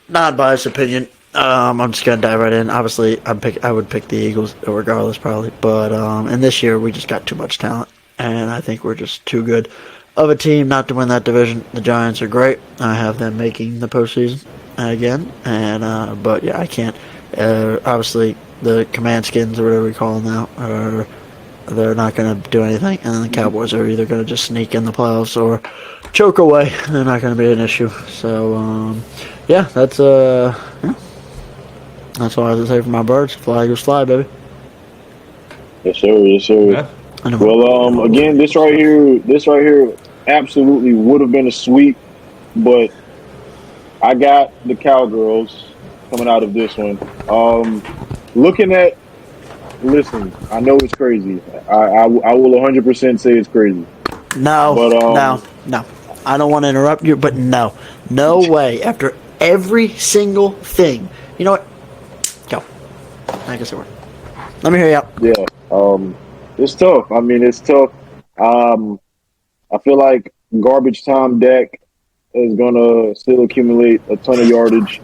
Non-biased opinion. I'm just going to dive right in. Obviously, I would pick the Eagles regardless, probably. But and this year, we just got too much talent. And I think we're just too good of a team not to win that division. The Giants are great. I have them making the postseason again. And but, yeah, I can't. Obviously, the Command Skins, or whatever we call them now, they're not going to do anything. And then the Cowboys are either going to just sneak in the playoffs or choke away. They're not going to be an issue. So, yeah, that's all I have to say for my birds. Fly, Eagles, fly, baby. Yes, sir. Yes, sir. Yeah. Well, again, this right here, absolutely would have been a sweep, but I got the Cowgirls coming out of this one. Listen, I know it's crazy. I will 100% say it's crazy. No, But, no. I don't want to interrupt you, but no way. After every single thing, you know what? Go. I guess it worked. Let me hear you out. Yeah, it's tough. I mean, it's tough. I feel like garbage time Dak is gonna still accumulate a ton of yardage.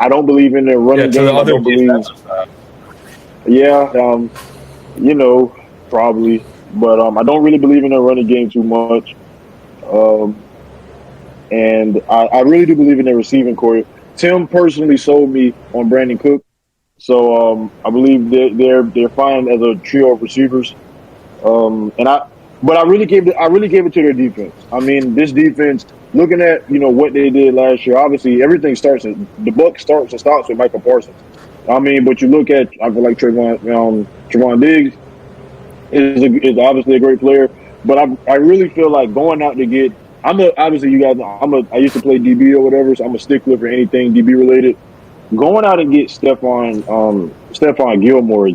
I don't believe in their running game. I don't believe. Yeah, probably, but I don't really believe in their running game too much. And I really do believe in their receiving core. Tim personally sold me on Brandon Cook, so I believe they're fine as a trio of receivers. But I really gave it to their defense. I mean, this defense, looking at what they did last year, obviously everything the buck starts and stops with Michael Parsons. I mean, but you look at, I feel like Trevon Diggs is obviously a great player, but I really feel like going out to get. Obviously you guys know I used to play DB or whatever, so I'm a stickler for anything DB related. Going out and get Stephon Gilmore,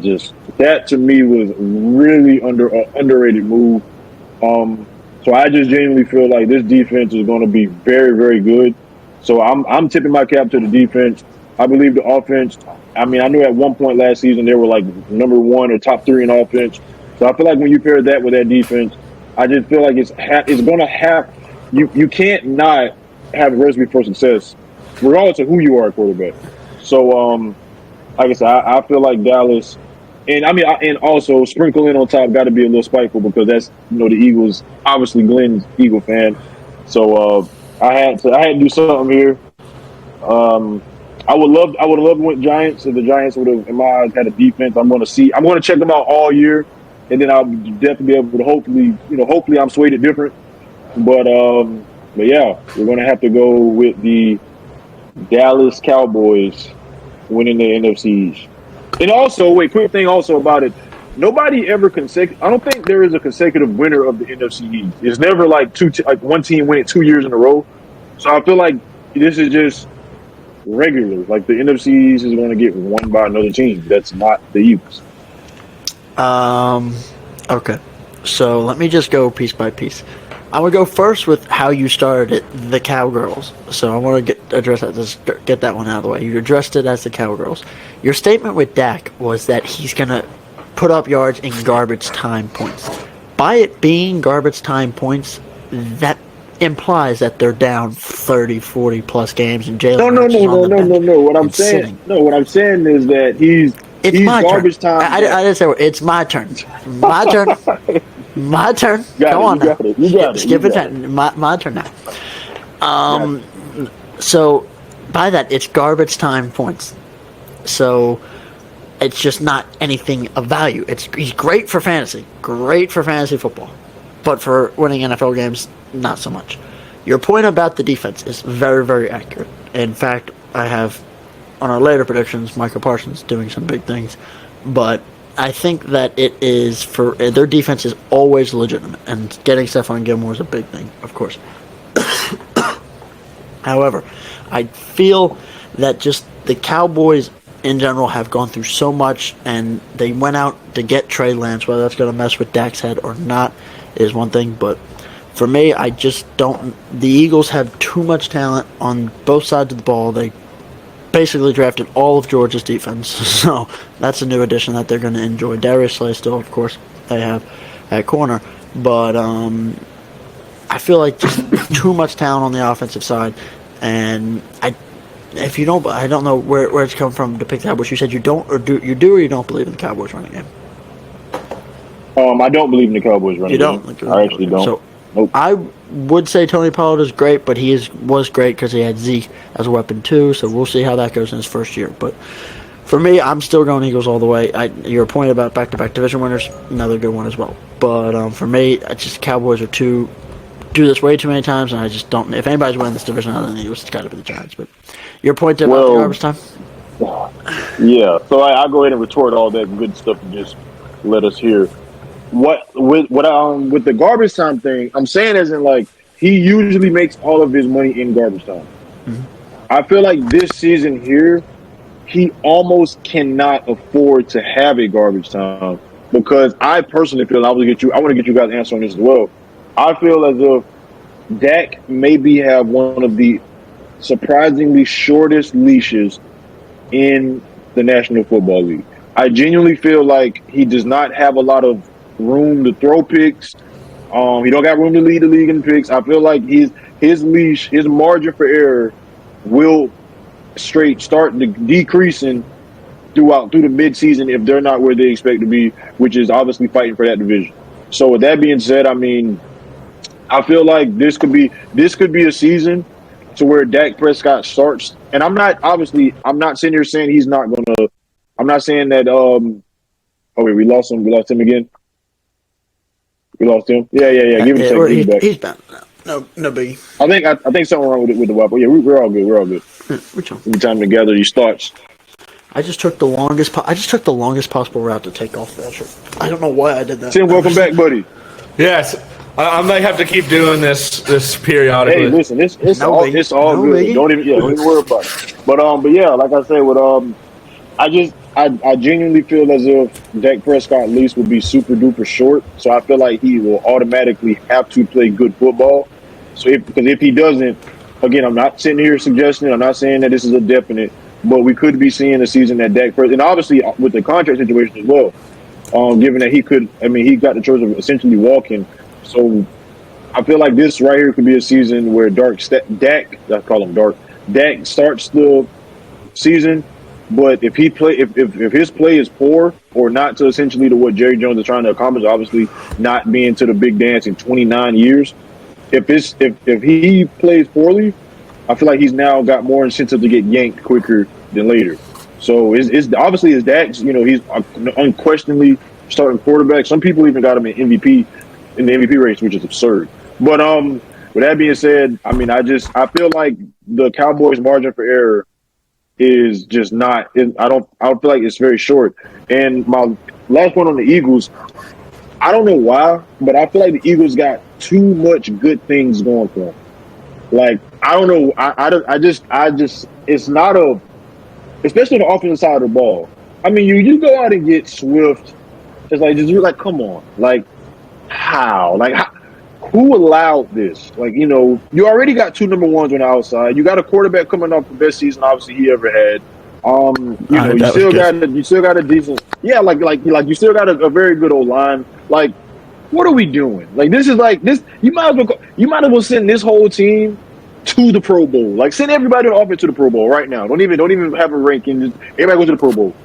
that to me was really underrated move. So I just genuinely feel like this defense is going to be very, very good. So I'm tipping my cap to the defense. I believe the offense. I mean, I knew at one point last season they were like number 1 or top 3 in offense. So I feel like when you pair that with that defense, I just feel like it's going to have. You can't not have a recipe for success, regardless of who you are at quarterback. So, like I said, I feel like Dallas, and I mean, and also sprinkle in on top got to be a little spiteful because that's the Eagles. Obviously, Glenn's Eagle fan, so I had to do something here. I would have loved to went Giants if the Giants would have, in my eyes, had a defense. I'm going to check them out all year, and then I'll definitely be able to hopefully I'm swayed it different. But yeah, we're going to have to go with the Dallas Cowboys winning the NFC East. And also, quick thing also about it. Nobody ever I don't think there is a consecutive winner of the NFC East. It's never like one team win it 2 years in a row. So I feel like this is just regular. Like the NFC East is going to get won by another team that's not the Eagles. Okay. So let me just go piece by piece. I would go first with how you started it, the Cowgirls. So I want to get that one out of the way. You addressed it as the Cowgirls. Your statement with Dak was that he's going to put up yards in garbage time points. By it being garbage time points, that implies that they're down 30, 40 plus games, and Jalen No. What I'm saying is that he's my garbage turn. time. I didn't say it's my turn. My turn. My turn. Come on now. You got it. Skip it. My turn now. So by that, it's garbage time points. So it's just not anything of value. He's great for fantasy football, but for winning NFL games, not so much. Your point about the defense is very, very accurate. In fact, I have on our later predictions, Michael Parsons doing some big things, but I think that it is for their defense is always legitimate, and getting Stephon Gilmore is a big thing, of course. However, I feel that just the Cowboys in general have gone through so much, and they went out to get Trey Lance. Whether that's going to mess with Dak's head or not is one thing, but for me, I just don't. The Eagles have too much talent on both sides of the ball. They basically drafted all of Georgia's defense, so that's a new addition that they're going to enjoy. Darius Slay still, of course, they have at corner, but I feel like just too much talent on the offensive side, and I don't know where it's come from to pick the Cowboys. You said you don't, or you do, or you don't believe in the Cowboys running game. I don't believe in the Cowboys running game. You don't? I actually don't. So, nope. I would say Tony Pollard is great, but was great because he had Zeke as a weapon too. So we'll see how that goes in his first year. But for me, I'm still going Eagles all the way. Your point about back-to-back division winners, another good one as well. But for me, Cowboys do this way too many times, and I just don't. If anybody's winning this division other than the Eagles, it's got to be the Giants. But your point about the garbage time? Yeah. So I'll go ahead and retort all that good stuff you just let us hear. With the garbage time thing, I'm saying as in like he usually makes all of his money in garbage time. Mm-hmm. I feel like this season here, he almost cannot afford to have a garbage time because I personally feel I want to get you guys' answer on this as well. I feel as if Dak maybe have one of the surprisingly shortest leashes in the National Football League. I genuinely feel like he does not have a lot of room to throw picks. He don't got room to lead the league in picks. I feel like his leash, his margin for error will start decreasing through the midseason if they're not where they expect to be, which is obviously fighting for that division. So with that being said, I mean, I feel like this could be a season to where Dak Prescott starts. And I'm not sitting here saying he's not gonna. I'm not saying that. We lost him. We lost him again. We lost him. Yeah. Give him a second. He's back. No biggie. I think something wrong with the weapon. Yeah, we're all good. We're all good. Which one? Every time together, he starts. I just took the longest possible route to take off that shirt. I don't know why I did that. Tim, welcome back, buddy. Yes, I might have to keep doing this periodically. Hey, listen, it's all good. Biggie. Don't even worry about it. But yeah, like I said, with I genuinely feel as if Dak Prescott lease would be super duper short. So I feel like he will automatically have to play good football. So if he doesn't, again, I'm not sitting here suggesting. I'm not saying that this is a definite, but we could be seeing a season that Dak Prescott, and obviously with the contract situation as well. Given that he got the choice of essentially walking. So I feel like this right here could be a season where Dak starts the season. But if his play is poor or not to essentially to what Jerry Jones is trying to accomplish, obviously not being to the big dance in 29 years, if he plays poorly, I feel like he's now got more incentive to get yanked quicker than later. So it's obviously his Dak. You know, he's unquestionably starting quarterback. Some people even got him in MVP in the MVP race, which is absurd. But with that being said, I mean, I feel like the Cowboys' margin for error is just not. I don't feel like it's very short. And my last one on the Eagles, I don't know why, but I feel like the Eagles got too much good things going for them. Like, I don't know. I just it's not a, especially on the offensive side of the ball. I mean, you go out and get Swift. It's like, you're like, come on. Like, how? Like, who allowed this? Like, you know, you already got two number ones on the outside. You got a quarterback coming off the best season, obviously, he ever had. You know, you still got a decent, yeah, like you still got a very good old line. Like, what are we doing? Like, this is like this. You might as well send this whole team to the Pro Bowl. Like, send everybody on offense to the Pro Bowl right now. Don't even have a ranking. Just, everybody go to the Pro Bowl.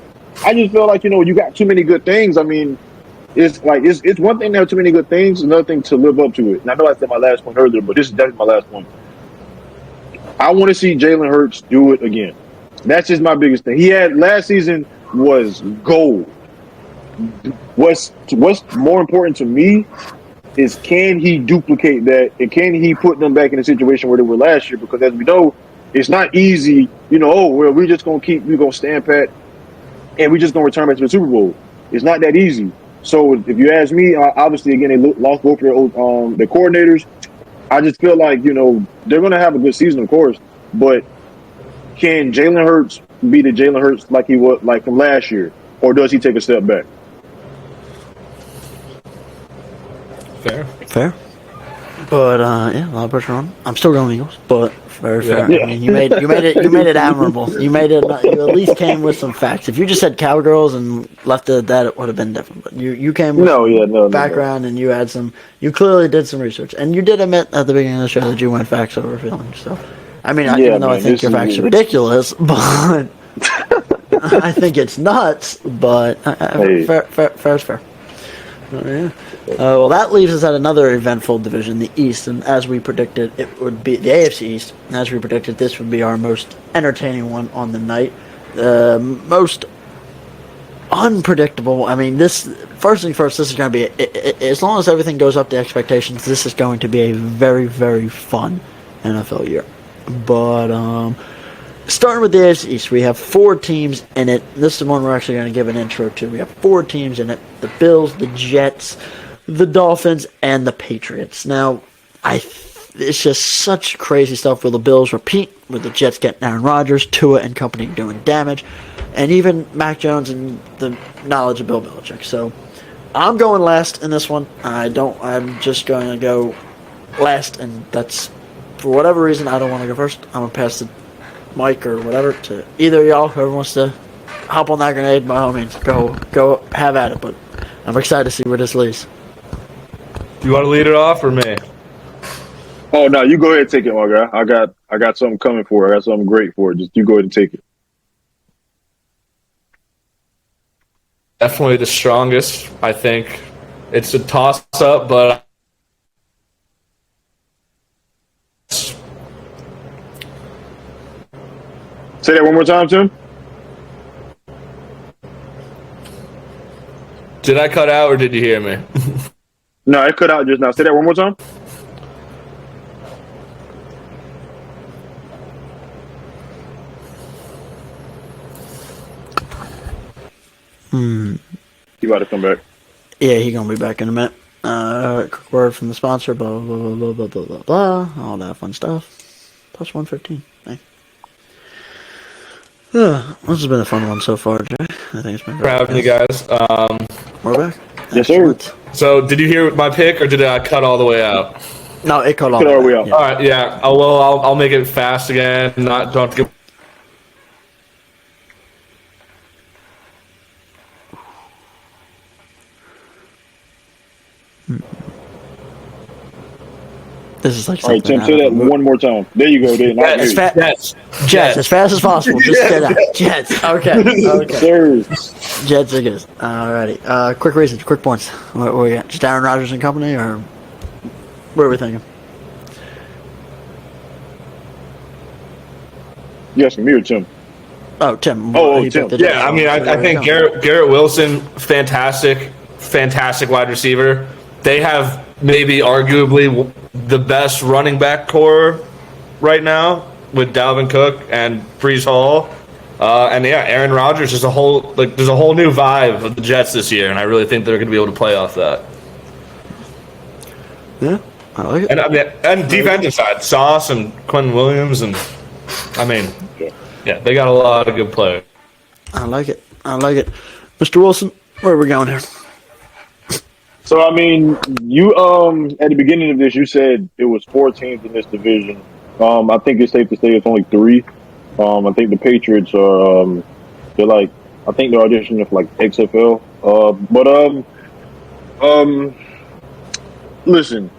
I just feel like, you know, you got too many good things. I mean, it's like it's one thing to have too many good things, another thing to live up to it. And I know I said my last point earlier, but this is definitely my last point. I want to see Jalen Hurts do it again. That's just my biggest thing. He had last season was gold. What's more important to me is, can he duplicate that, and can he put them back in the situation where they were last year? Because as we know, it's not easy. You know, we're just gonna stand pat, and we're just gonna return back to the Super Bowl. It's not that easy. So if you ask me, obviously again they lost both their coordinators. I just feel like, you know, they're gonna have a good season, of course, but can Jalen Hurts be the Jalen Hurts like he was like from last year, or does he take a step back? Fair. But yeah, a lot of pressure on. I'm still going Eagles, but very fair. Yeah. I mean, you made it admirable. You made it. You at least came with some facts. If you just said Cowgirls and left it at that, it would have been different. But you came with background and you had some. You clearly did some research, and you did admit at the beginning of the show that you went facts over feelings. So, I mean, even though I think your facts are ridiculous, but I think it's nuts. But fair is fair. Yeah. Well, that leaves us at another eventful division, the East, and as we predicted, it would be the AFC East. And as we predicted, this would be our most entertaining one on the night, most unpredictable. I mean, first thing first, this is going to be, as long as everything goes up to expectations, this is going to be a very, very fun NFL year. But starting with the AFC East, we have 4 teams in it. This is the one we're actually going to give an intro to. We have 4 teams in it: the Bills, the Jets, the Dolphins, and the Patriots. Now, it's just such crazy stuff. Will the Bills repeat? Will the Jets get Aaron Rodgers, Tua and company doing damage, and even Mac Jones and the knowledge of Bill Belichick? So, I'm going last in this one. I'm just going to go last, and that's, for whatever reason, I don't want to go first. I'm going to pass the mic or whatever to either of y'all. Whoever wants to hop on that grenade, by all means, go have at it. But I'm excited to see where this leads. You want to lead it off or me? Oh no, you go ahead and take it, my guy. I got something coming for it. I got something great for it. Just you go ahead and take it. Definitely the strongest. I think it's a toss-up, but Say that one more time, Tim. did I cut out or did you hear me? No, it cut out just now. Say that one more time. You about to come back? Yeah, he's gonna be back in a minute. Quick word from the sponsor. Blah blah blah blah blah blah blah blah. All that fun stuff. Plus 115. Hey. This has been a fun one so far, Jay. I think it's been For having you guys. We're back. Yes, sir. Excellent. So, did you hear my pick or did I cut all the way out? No, it cut off. Cut all the way out. Yeah. All right, yeah. I'll make it fast again. Don't have to give. This is like All right, something Tim, say that one more time. There you go. There. Now As I hear Jets, as fast as possible. Just get out. Jets. Okay. you. Okay. Sir. Jets it is. Alrighty. Quick research, quick points. What we got? Just Aaron Rodgers and company, or what are we thinking? You asking me or Tim? Oh, Tim. Oh, he Tim. picked the Yeah, I Jets. mean, I think Garrett Wilson, fantastic wide receiver. They have maybe arguably the best running back core right now with Dalvin Cook and Brees Hall. And yeah, Aaron Rodgers is there's a whole new vibe of the Jets this year, and I really think they're going to be able to play off that. Yeah, I like it. And I mean, and defensive side, Sauce and Quentin Williams, and I mean, yeah, they got a lot of good players. I like it. Mr. Wilson, where are we going here? So I mean, you at the beginning of this, you said it was 4 teams in this division. I think it's safe to say it's only 3. I think the Patriots are they're like I think they're auditioning for like XFL. Listen,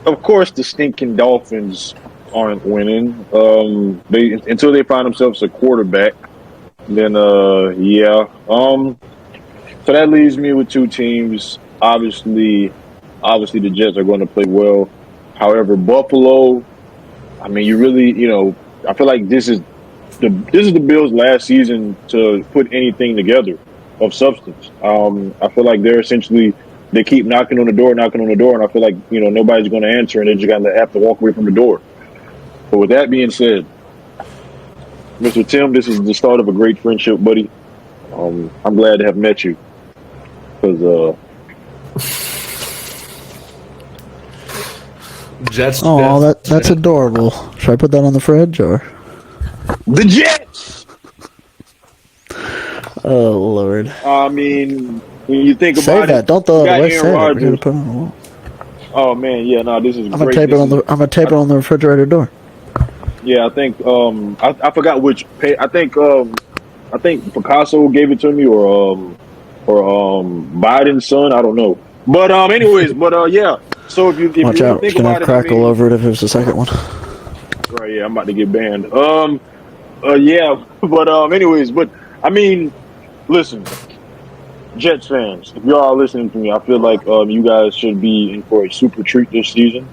of course the stinking Dolphins aren't winning. They until they find themselves a quarterback. Then yeah. So that leaves me with 2 teams. Obviously the Jets are going to play well. However, Buffalo, I mean, I feel like this is the Bills' last season to put anything together of substance. I feel like they keep knocking on the door, and I feel like nobody's going to answer, and they're just going to have to walk away from the door. But with that being said, Mr. Tim, this is the start of a great friendship, buddy. I'm glad to have met you because. Jets. Oh, that's adorable. Should I put that on the fridge or? The Jets. Oh Lord. I mean, when you think Save about that. it, Don't throw you it got away. Aaron Save it. We're Rodgers. gonna put it on the wall. Oh man, yeah, no, this is I'm gonna great. tape it on the refrigerator door. Yeah, I think I forgot which I think Picasso gave it to me or Biden's son. I don't know. But anyways, yeah. So if you Watch really out. It's think gonna about have it, I crackle mean, over it if it's the second one. right? Yeah, I'm about to get banned. Yeah, but anyways, but I mean, listen, Jets fans, if y'all are listening to me, I feel like you guys should be in for a super treat this season.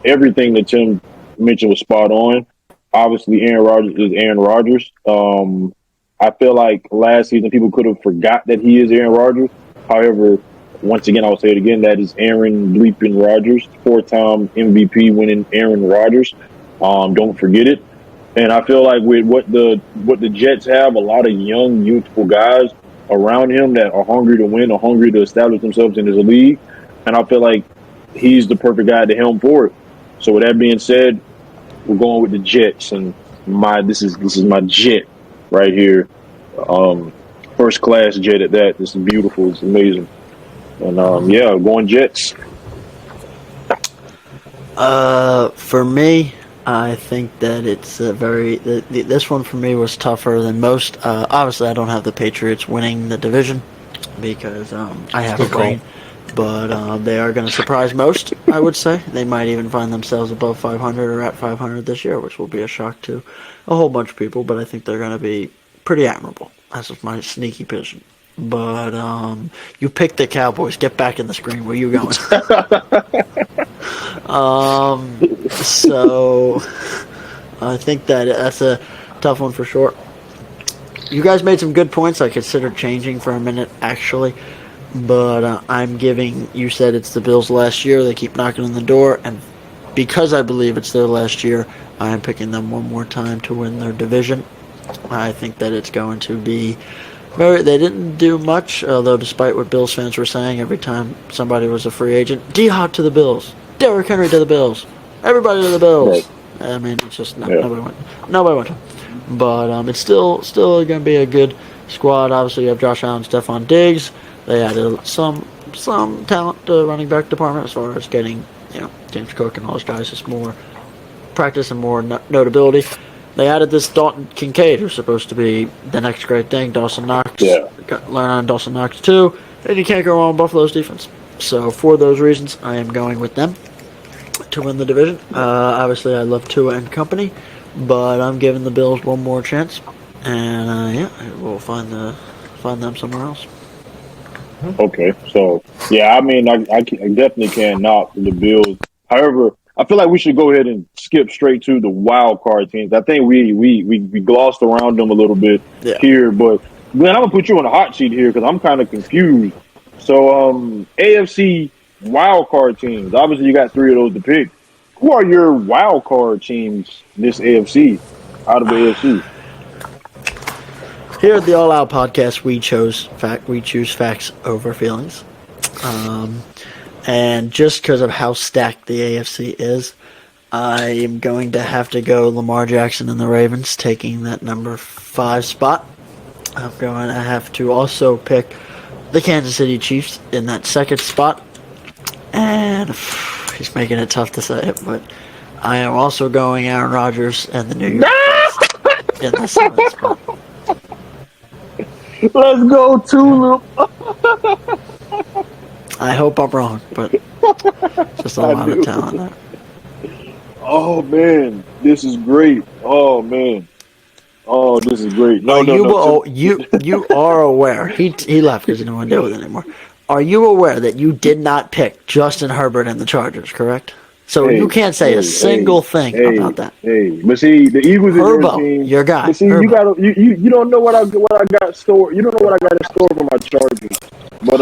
Everything that Tim mentioned was spot on. Obviously, Aaron Rodgers is Aaron Rodgers. I feel like last season people could have forgot that he is Aaron Rodgers. However, once again, I'll say it again, that is Aaron bleeping Rodgers, 4-time MVP winning Aaron Rodgers. Don't forget it. And I feel like with what the Jets have, a lot of young, youthful guys around him that are hungry to win, are hungry to establish themselves in this league. And I feel like he's the perfect guy to helm for it. So with that being said, we're going with the Jets, and this is my jet right here. First class jet at that. This is beautiful. It's amazing. And yeah, going Jets. For me, I think that it's this one for me was tougher than most. Obviously, I don't have the Patriots winning the division because I have a brain. But they are going to surprise most, I would say. They might even find themselves above 500 or at 500 this year, which will be a shock to a whole bunch of people. But I think they're going to be pretty admirable. That's my sneaky pigeon. But you picked the Cowboys. Get back in the screen. Where you going? So I think that's a tough one for sure. You guys made some good points. I considered changing for a minute, actually. But you said it's the Bills' last year. They keep knocking on the door. And because I believe it's their last year, I am picking them one more time to win their division. I think that it's going to be they didn't do much, although despite what Bills fans were saying, every time somebody was a free agent, D-Hop to the Bills, Derrick Henry to the Bills, everybody to the Bills. Right. I mean, it's just nobody went to. But it's still going to be a good squad. Obviously, you have Josh Allen, Stephon Diggs. They added some talent to running back department as far as getting James Cook and all those guys. Just more practice and more notability. They added this Dalton Kincaid, who's supposed to be the next great thing. Dawson Knox. Yeah. Learn on Dawson Knox too. And you can't go wrong with Buffalo's defense. So for those reasons, I am going with them to win the division. Obviously, I love Tua and company, but I'm giving the Bills one more chance. And we'll find them somewhere else. Okay, so yeah, I mean, I definitely can't knock the Bills. However, I feel like we should go ahead and skip straight to the wild card teams. I think we glossed around them a little bit here, but Glenn, I'm gonna put you on a hot seat here because I'm kind of confused. So, AFC wild card teams. Obviously, you got 3 of those to pick. Who are your wild card teams this AFC out of the AFC? Here at the All Out Podcast, we choose facts over feelings. And just because of how stacked the AFC is, I am going to have to go Lamar Jackson and the Ravens, taking that number 5 spot. I'm going to have to also pick the Kansas City Chiefs in that 2nd spot. And he's making it tough to say it, but I am also going Aaron Rodgers and the New York Jets in the 7th spot. Let's go, Tulip. I hope I'm wrong, but just a lot of talent there. Oh man, this is great. Oh man, oh this is great. You are aware he left because he didn't want to deal with it anymore. Are you aware that you did not pick Justin Herbert and the Chargers? Correct. So you can't say a single thing about that. But see, the Eagles is your Herbo, team. your guy. But see, you don't know what I got stored. You don't know what I got in store for my Chargers. But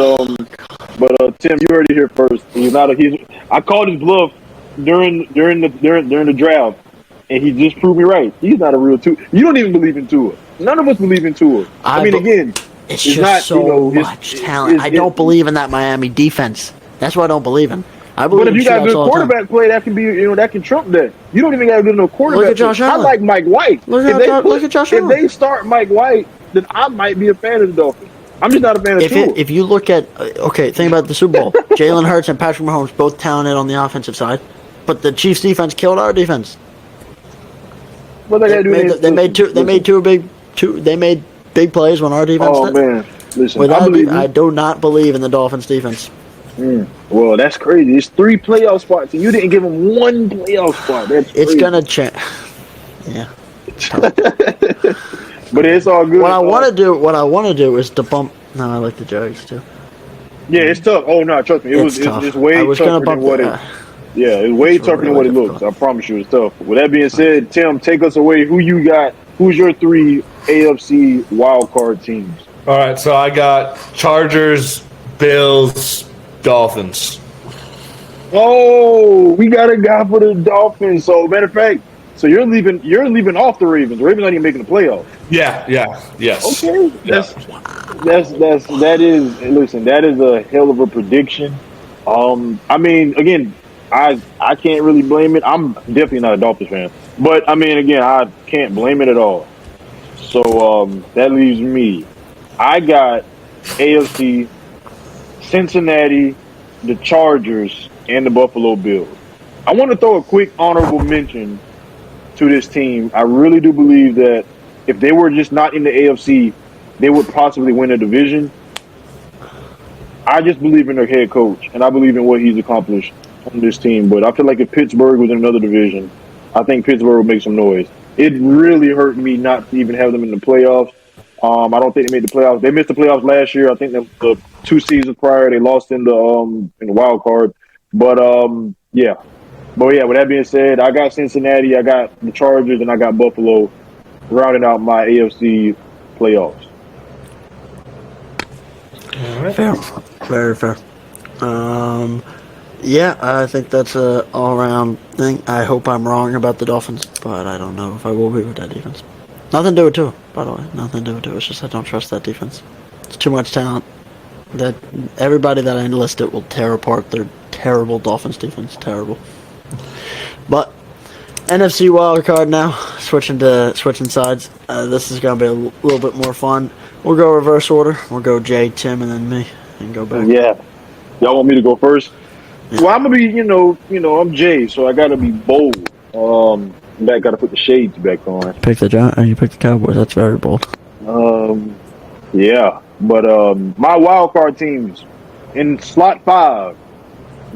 Tim, you heard it here first. I called his bluff during the draft, and he just proved me right. He's not a real Tua. You don't even believe in Tua. None of us believe in Tua. It's just much talent. I don't believe in that Miami defense. That's what I don't believe in. But if you got a good quarterback play, that can be, that can trump that. You don't even got a good enough quarterback. Look at Josh Allen. I like Mike White. Look at Josh Allen. If they start Mike White, then I might be a fan of the Dolphins. I'm just not a fan of Tua. If you look at think about the Super Bowl. Jalen Hurts and Patrick Mahomes both talented on the offensive side, but the Chiefs defense killed our defense. What they got to do? They made big plays when our defense. Oh man, listen. I do not believe in the Dolphins defense. Well, that's crazy. It's 3 playoff spots, and you didn't give them 1 playoff spot. It's gonna change. Yeah. But it's all good. What I want to do is to bump. No, I like the Jags too. Yeah, it's tough. Oh no, trust me, it's way tougher than what it. Yeah, it's way tougher than what it looks. I promise you, it's tough. With that being said, Tim, take us away. Who you got? Who's your 3 AFC wild card teams? All right, so I got Chargers, Bills, Dolphins. Oh, we got a guy for the Dolphins. So, matter of fact, so you're leaving off the Ravens. The Ravens not even making the playoffs. Yes. Okay, that is a hell of a prediction. I mean, again, I can't really blame it. I'm definitely not a Dolphins fan, but I mean, again, I can't blame it at all. So that leaves me. I got AFC, Cincinnati, the Chargers, and the Buffalo Bills. I want to throw a quick honorable mention to this team. I really do believe that if they were just not in the AFC, they would possibly win a division. I just believe in their head coach, and I believe in what he's accomplished on this team. But I feel like if Pittsburgh was in another division, I think Pittsburgh would make some noise. It really hurt me not to even have them in the playoffs. I don't think they made the playoffs. They missed the playoffs last year. I think the 2 seasons prior they lost in the wild card. But yeah. But yeah, with that being said, I got Cincinnati, I got the Chargers, and I got Buffalo rounding out my AFC playoffs. All right. Fair. Very fair. Yeah, I think that's a all-around thing. I hope I'm wrong about the Dolphins, but I don't know if I will be with that defense. Nothing to do with Tua, by the way. Nothing to do with Tua. It's just I don't trust that defense. It's too much talent. That everybody that I enlisted will tear apart their terrible Dolphins defense. Terrible. But NFC wildcard now. Switching sides. This is going to be a little bit more fun. We'll go reverse order. We'll go Jay, Tim, and then me, and go back. Yeah. Y'all want me to go first? Yeah. Well, I'm gonna be, I'm Jay, so I gotta be bold. I gotta put the shades back on. You picked the Cowboys. That's very bold. Yeah, but my wild card teams in slot 5.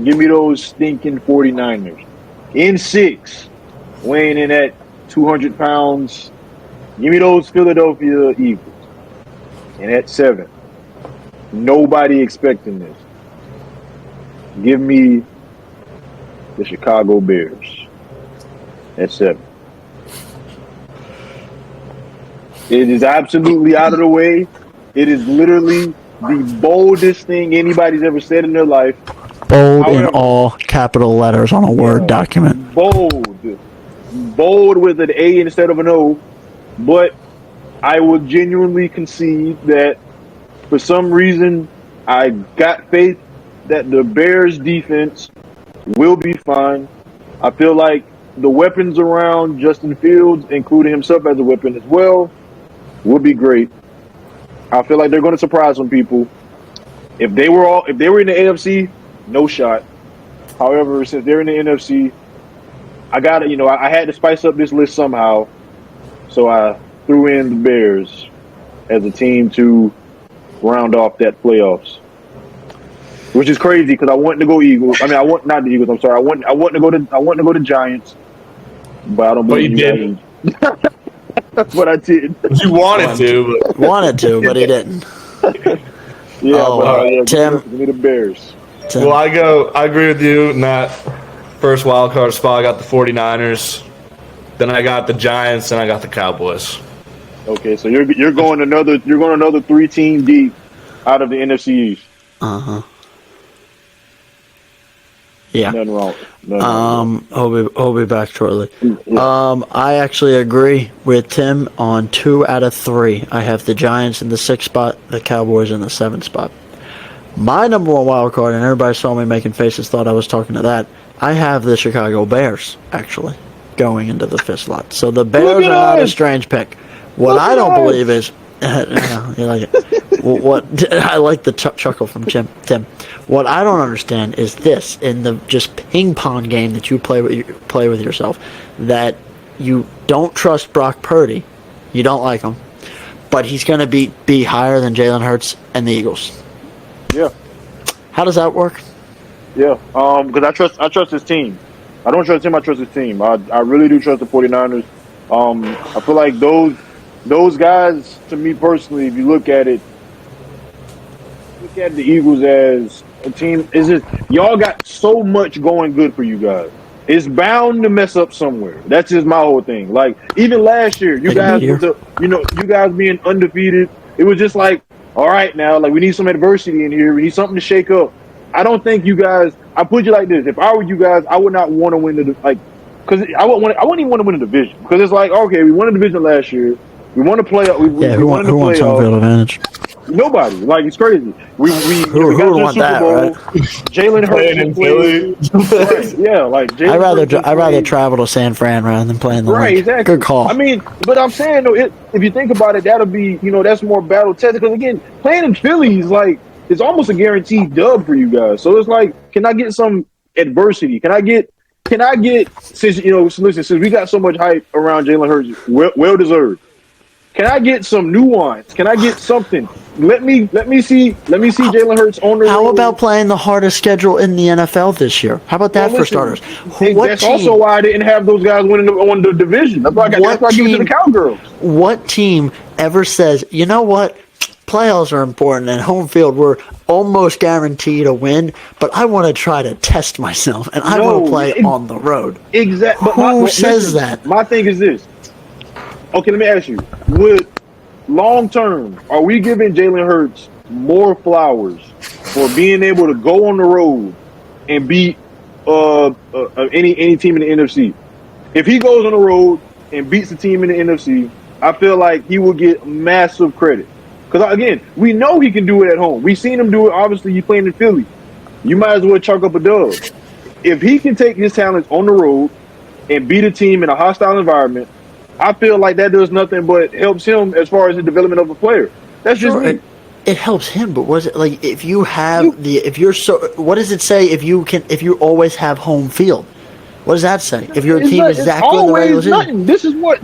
Give me those stinking 49ers. In 6, weighing in at 200 pounds. Give me those Philadelphia Eagles. And at 7, nobody expecting this. Give me the Chicago Bears at 7. It is absolutely out of the way. It is literally the boldest thing anybody's ever said in their life. Bold in However, all capital letters on a Word document. Bold with an A instead of an O. But I would genuinely concede that for some reason I got faith that the Bears defense will be fine. I feel like the weapons around Justin Fields, including himself as a weapon as well, will be great. I feel like they're going to surprise some people. If they were in the AFC, no shot. However, since they're in the NFC, I had to spice up this list somehow. So I threw in the Bears as a team to round off that playoffs. Which is crazy because I wanted to go Eagles. I mean, not the Eagles. I'm sorry. I want to go to Giants, but I don't believe you didn't. That's what I did. You wanted to, but Wanted to, but he didn't. Tim. Give me the Bears. Tim. well, I agree with you in that first wild card spot. I got the 49ers, then I got the Giants, and I got the Cowboys. Okay, so you're going another 3-team deep out of the NFC East. Yeah. Nothing wrong. He'll be back shortly. I actually agree with Tim on 2 out of 3. I have the Giants in the 6th spot, the Cowboys in the 7th spot. My number 1 wild card, and everybody saw me making faces, thought I was talking to that. I have the Chicago Bears actually going into the 5th slot. So the Bears are not a strange pick. What I don't believe is, you like it. What I like the chuckle from Tim. What I don't understand is this: in the just ping pong game that you play with yourself, that you don't trust Brock Purdy, you don't like him, but he's going to be higher than Jalen Hurts and the Eagles. Yeah. How does that work? Yeah. Because I trust his team. I don't trust him. I trust his team. I really do trust the 49ers. I feel like those guys, to me personally, if you look at it, look at the Eagles as a team. Is it y'all got so much going good for you guys? It's bound to mess up somewhere. That's just my whole thing. Like even last year, you guys being undefeated, it was just like, all right, now like we need some adversity in here. We need something to shake up. I don't think you guys. I put you like this: if I were you guys, I would not want to win because I wouldn't even want to win a division because it's like, okay, we won a division last year. We want to play. Who wants home field advantage? Nobody. Like it's crazy. We who got would want Super Bowl. that, right? Jalen Hurts in Philly. Right. Yeah, like Jalen I'd rather travel to San Fran rather than playing the right. league. Exactly. Good call. I mean, but I'm saying though, if you think about it, that'll be that's more battle tested because again, playing in Philly is like it's almost a guaranteed dub for you guys. So it's like, can I get some adversity? Can I get since since we got so much hype around Jalen Hurts, well deserved. Can I get some nuance? Can I get something? Let me see Jalen Hurts on the road. How about playing the hardest schedule in the NFL this year? How about that for starters? That's also why I didn't have those guys winning on the division. That's why I give it to the Cowgirls. What team ever says, you know what? Playoffs are important and home field we're almost guaranteed a win, but I want to try to test myself and I want to play on the road. Exactly. Who says that? My thing is this. Okay, let me ask you. Long term, are we giving Jalen Hurts more flowers for being able to go on the road and beat any team in the NFC? If he goes on the road and beats the team in the NFC, I feel like he will get massive credit. Because, again, we know he can do it at home. We've seen him do it. Obviously, he's playing in Philly. You might as well chalk up a dub. If he can take his talents on the road and beat a team in a hostile environment, I feel like that does nothing but helps him as far as the development of a player. That's just me. It helps him, but was it like if you have what does it say if you always have home field? What does that say? If your team is exactly in the regular season, this is what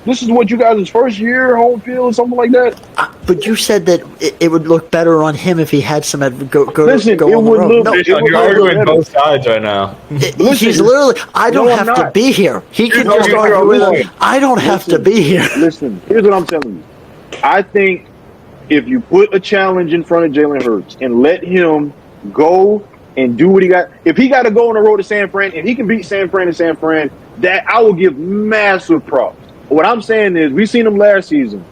this is what you guys' first year home field or something like that. But you said that it would look better on him if he had some go Listen, go on the road. You're arguing both sides right now. He's literally. I don't have to be here. He can just argue with him. I don't have to be here. Listen, here's what I'm telling you. I think if you put a challenge in front of Jalen Hurts and let him go and do what he got. If he got to go on the road to San Fran and he can beat San Fran and San Fran, that I will give massive props. What I'm saying is, we seen him last season.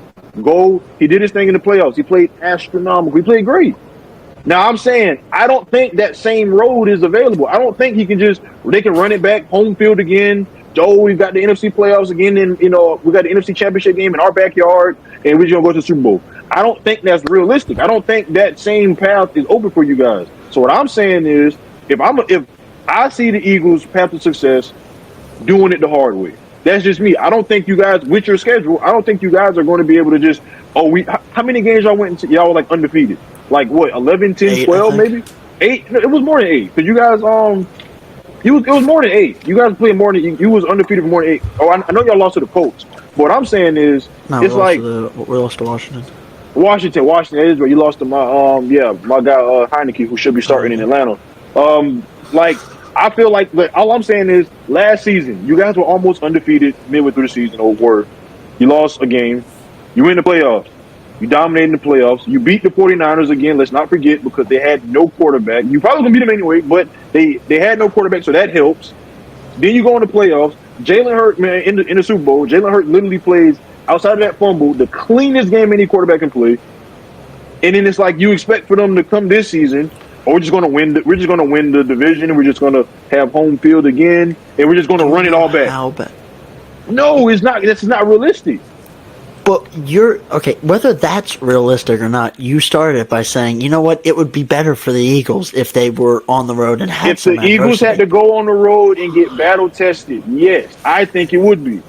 He did his thing in the playoffs. He played astronomical. He played great. Now I'm saying I don't think that same road is available. I don't think they can run it back home field again. We've got the NFC playoffs again, and we got the NFC championship game in our backyard, and we're just gonna go to the Super Bowl. I don't think that's realistic. I don't think that same path is open for you guys. So what I'm saying is, if I see the Eagles' path to success, doing it the hard way. That's just me. I don't think you guys, with your schedule, I don't think you guys are going to be able to just, how many games y'all went into? Y'all were like undefeated. Like what, 11, 10, 8, 12 maybe? 8? No, it was more than 8. Because you guys, it was more than 8. You guys played more than, you was undefeated for more than 8. Oh, I know y'all lost to the Colts. But what I'm saying is, No, it's we like, lost to Washington. Washington is where you lost to my guy Heineke, who should be starting in Atlanta. I feel like all I'm saying is, last season you guys were almost undefeated midway through the season, you lost a game, you win the playoffs, you dominated the playoffs, you beat the 49ers again. Let's not forget, because they had no quarterback. You probably gonna beat them anyway, but they had no quarterback, so that helps. Then you go in the playoffs. Jalen Hurts, man, in the Super Bowl, Jalen Hurts literally plays, outside of that fumble, the cleanest game any quarterback can play. And then it's like, you expect for them to come this season, or we're just going to win the division, and we're just going to have home field again, and we're just going to run it all back. How bad? No, it's not. That's not realistic. But whether that's realistic or not, you started it by saying, you know what, it would be better for the Eagles if they were on the road and had If some the Eagles had to go on the road and get battle tested, yes, I think it would be.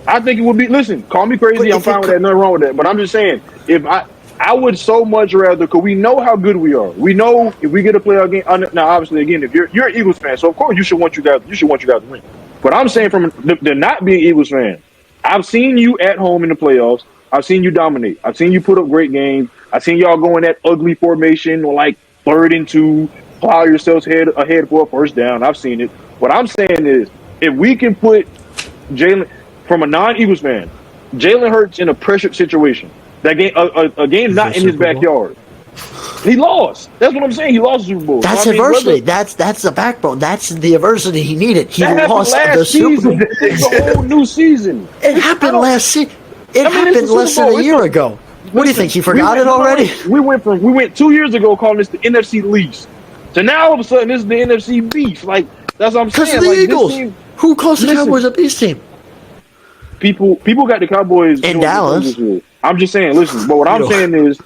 Listen, call me crazy. I'm fine with that. Nothing wrong with that. But I'm just saying, I would so much rather, because we know how good we are. We know if we get a playoff game. Now, obviously, again, if you're an Eagles fan, so of course you should want you guys to win. But I'm saying, from the not being Eagles fan, I've seen you at home in the playoffs. I've seen you dominate. I've seen you put up great games. I've seen y'all go in that ugly formation, or like 3rd and 2, plow yourselves ahead for a first down. I've seen it. What I'm saying is, if we can put Jalen, from a non-Eagles fan, Jalen Hurts in a pressured situation. That game, a game not in his backyard. He lost. That's what I'm saying. He lost the Super Bowl. That's adversity. That's the backbone. That's the adversity he needed. He lost the season. Super Bowl. It's a whole new season. It happened last season. It happened less than a year ago. What do you think? He forgot it already? We went 2 years ago calling this the NFC least. So now all of a sudden this is the NFC beast. Like, that's what I'm saying. Because of the Eagles. Who calls the Cowboys a beast team? People got the Cowboys in Dallas. I'm just saying, listen, but what I'm saying is,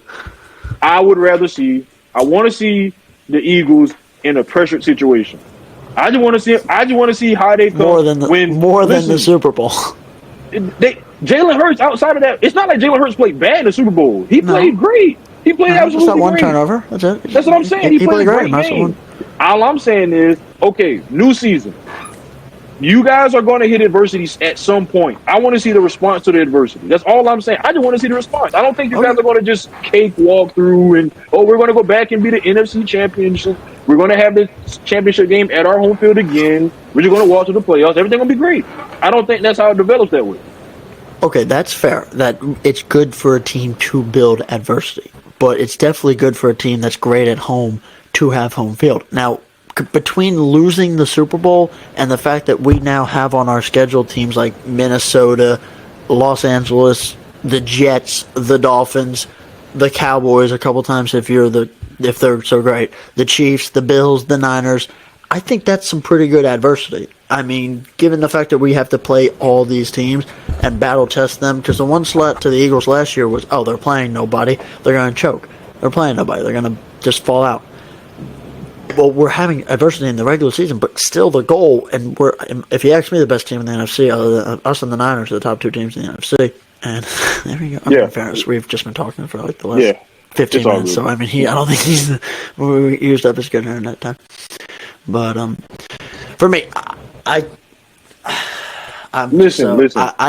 I want to see the Eagles in a pressured situation. I just want to see how they come more than the Super Bowl. Jalen Hurts, outside of that, it's not like Jalen Hurts played bad in the Super Bowl. He played great. He played absolutely great. One turnover. That's it. That's what I'm saying. He played a great game. All I'm saying is, okay, new season. You guys are going to hit adversity at some point. I want to see the response to the adversity. That's all I'm saying. I just want to see the response. I don't think you guys are going to just cakewalk through and, we're going to go back and be the NFC championship. We're going to have the championship game at our home field again. We're just going to walk to the playoffs. Everything will be great. I don't think that's how it develops that way. Okay, that's fair. That it's good for a team to build adversity, but it's definitely good for a team that's great at home to have home field. Now, between losing the Super Bowl and the fact that we now have on our schedule teams like Minnesota, Los Angeles, the Jets, the Dolphins, the Cowboys a couple times if they're so great, the Chiefs, the Bills, the Niners, I think that's some pretty good adversity. I mean, given the fact that we have to play all these teams and battle test them, because the one slat to the Eagles last year was, they're playing nobody, they're going to choke. They're playing nobody, they're going to just fall out. Well, we're having adversity in the regular season, but still the goal, and if you ask me, the best team in the NFC, other than us and the Niners, are the top 2 teams in the NFC. And there we go. In fairness, we've just been talking for like the last 15 minutes. So, I mean, I don't think we used up his good internet time. But for me, Listen.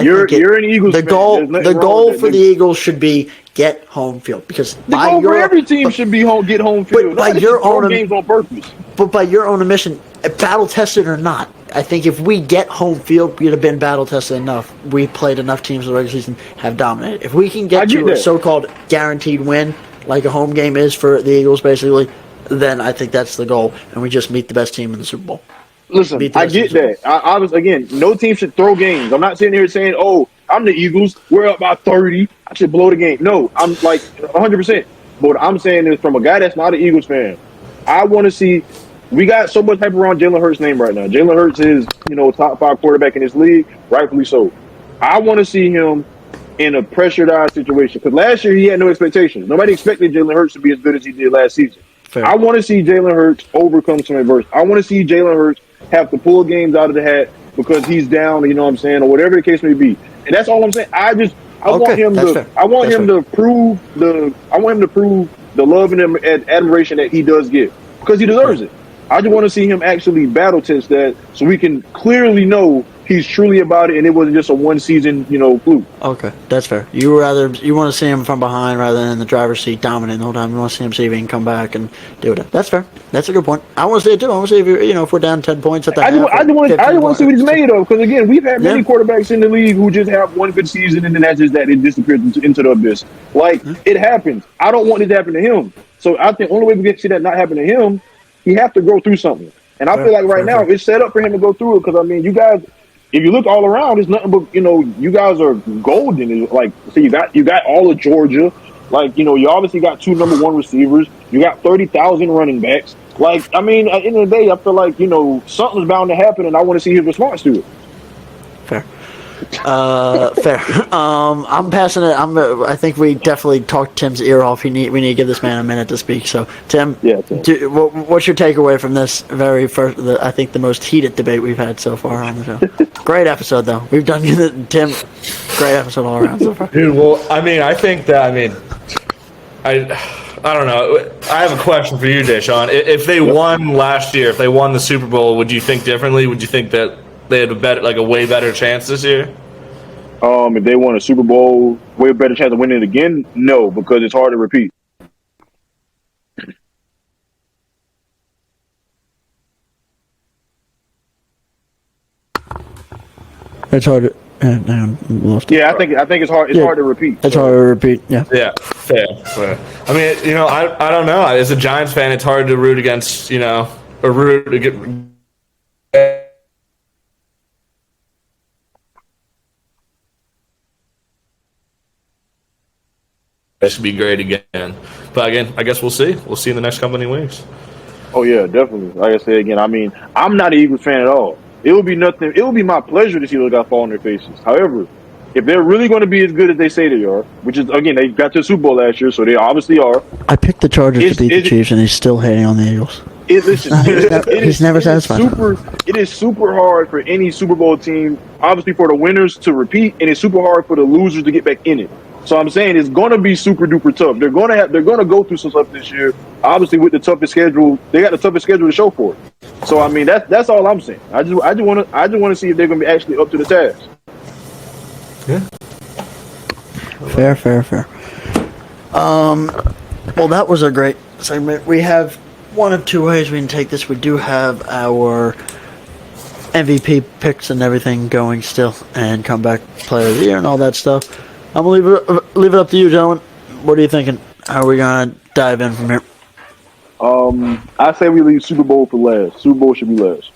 You're an Eagles fan. The goal for the Eagles should be get home field, because the goal for every team should be get home field. But by your own games on purpose. But by your own admission, battle tested or not, I think if we get home field, we'd have been battle tested enough. We played enough teams in the regular season, have dominated. If we can get to a so-called guaranteed win, like a home game is for the Eagles, basically, then I think that's the goal, and we just meet the best team in the Super Bowl. Listen, I get that. I was, again, no team should throw games. I'm not sitting here saying, oh, I'm the Eagles. We're up by 30. I should blow the game. No, I'm like 100%. But what I'm saying is, from a guy that's not an Eagles fan, I want to see. We got so much hype around Jalen Hurts' name right now. Jalen Hurts is, top 5 quarterback in this league, rightfully so. I want to see him in a pressurized situation, because last year he had no expectations. Nobody expected Jalen Hurts to be as good as he did last season. Fair. I want to see Jalen Hurts overcome some adversity. I want to see Jalen Hurts have to pull games out of the hat because he's down, or whatever the case may be. And that's all I'm saying. I want him to prove the love and admiration that he does get, because he deserves it. I just want to see him actually battle test that, so we can clearly know he's truly about it, and it wasn't just a one-season, fluke. Okay, that's fair. You want to see him from behind rather than in the driver's seat dominating the whole time. You want to see him see if he can come back and do it. That's fair. That's a good point. I want to see it too. I want to see if we're down 10 points at the half. I just want to see what he's made of, because again, we've had many quarterbacks in the league who just have one good season and then that's just that, it disappears into the abyss. It happens. I don't want it to happen to him. So I think the only way we get to see that not happen to him, he have to go through something. And I feel like right now it's set up for him to go through it, because you guys, if you look all around, it's nothing but, you guys are golden. So you got all of Georgia. You obviously got 2 number 1 receivers. You got 30,000 running backs. At the end of the day, I feel like, something's bound to happen, and I want to see his response to it. Fair. Fair. I'm passing it. I think we definitely talked Tim's ear off. We need to give this man a minute to speak. So, Tim, what's your takeaway from this very first? I think the most heated debate we've had so far on the show. Great episode, though. We've done Tim. Great episode all around so far. Dude, well, I think that. I don't know. I have a question for you, Deshaun. If they won last year, if they won the Super Bowl, would you think differently? Would you think that they had a way better chance this year? If they won a Super Bowl, way better chance of winning it again? No, because it's hard to repeat. It's hard to. Yeah, I think it's hard. It's hard to repeat. It's hard to repeat. Yeah. Yeah, fair. I don't know. As a Giants fan, it's hard to root against, or root to get. That should be great again. But again, I guess we'll see. We'll see in the next couple of weeks. Oh yeah, definitely. Like I said again, I'm not an Eagles fan at all. It would be my pleasure to see those guys fall on their faces. However, if they're really going to be as good as they say they are, which is, again, they got to the Super Bowl last year, so they obviously are. I picked the Chargers to beat the Chiefs, and he's still hating on the Eagles. He's never satisfied. It is super hard for any Super Bowl team, obviously for the winners to repeat, and it's super hard for the losers to get back in it. So I'm saying it's going to be super duper tough. They're going to go through some stuff this year. Obviously, with the toughest schedule, they got the toughest schedule to show for it. So that's all I'm saying. I just want to see if they're going to be actually up to the task. Yeah. Fair. Well, that was a great segment. We have one of two ways we can take this. We do have our MVP picks and everything going still, and comeback player of the year and all that stuff. I'm gonna leave it up to you, gentlemen. What are you thinking? How are we gonna dive in from here? I say we leave Super Bowl for last. Super Bowl should be last.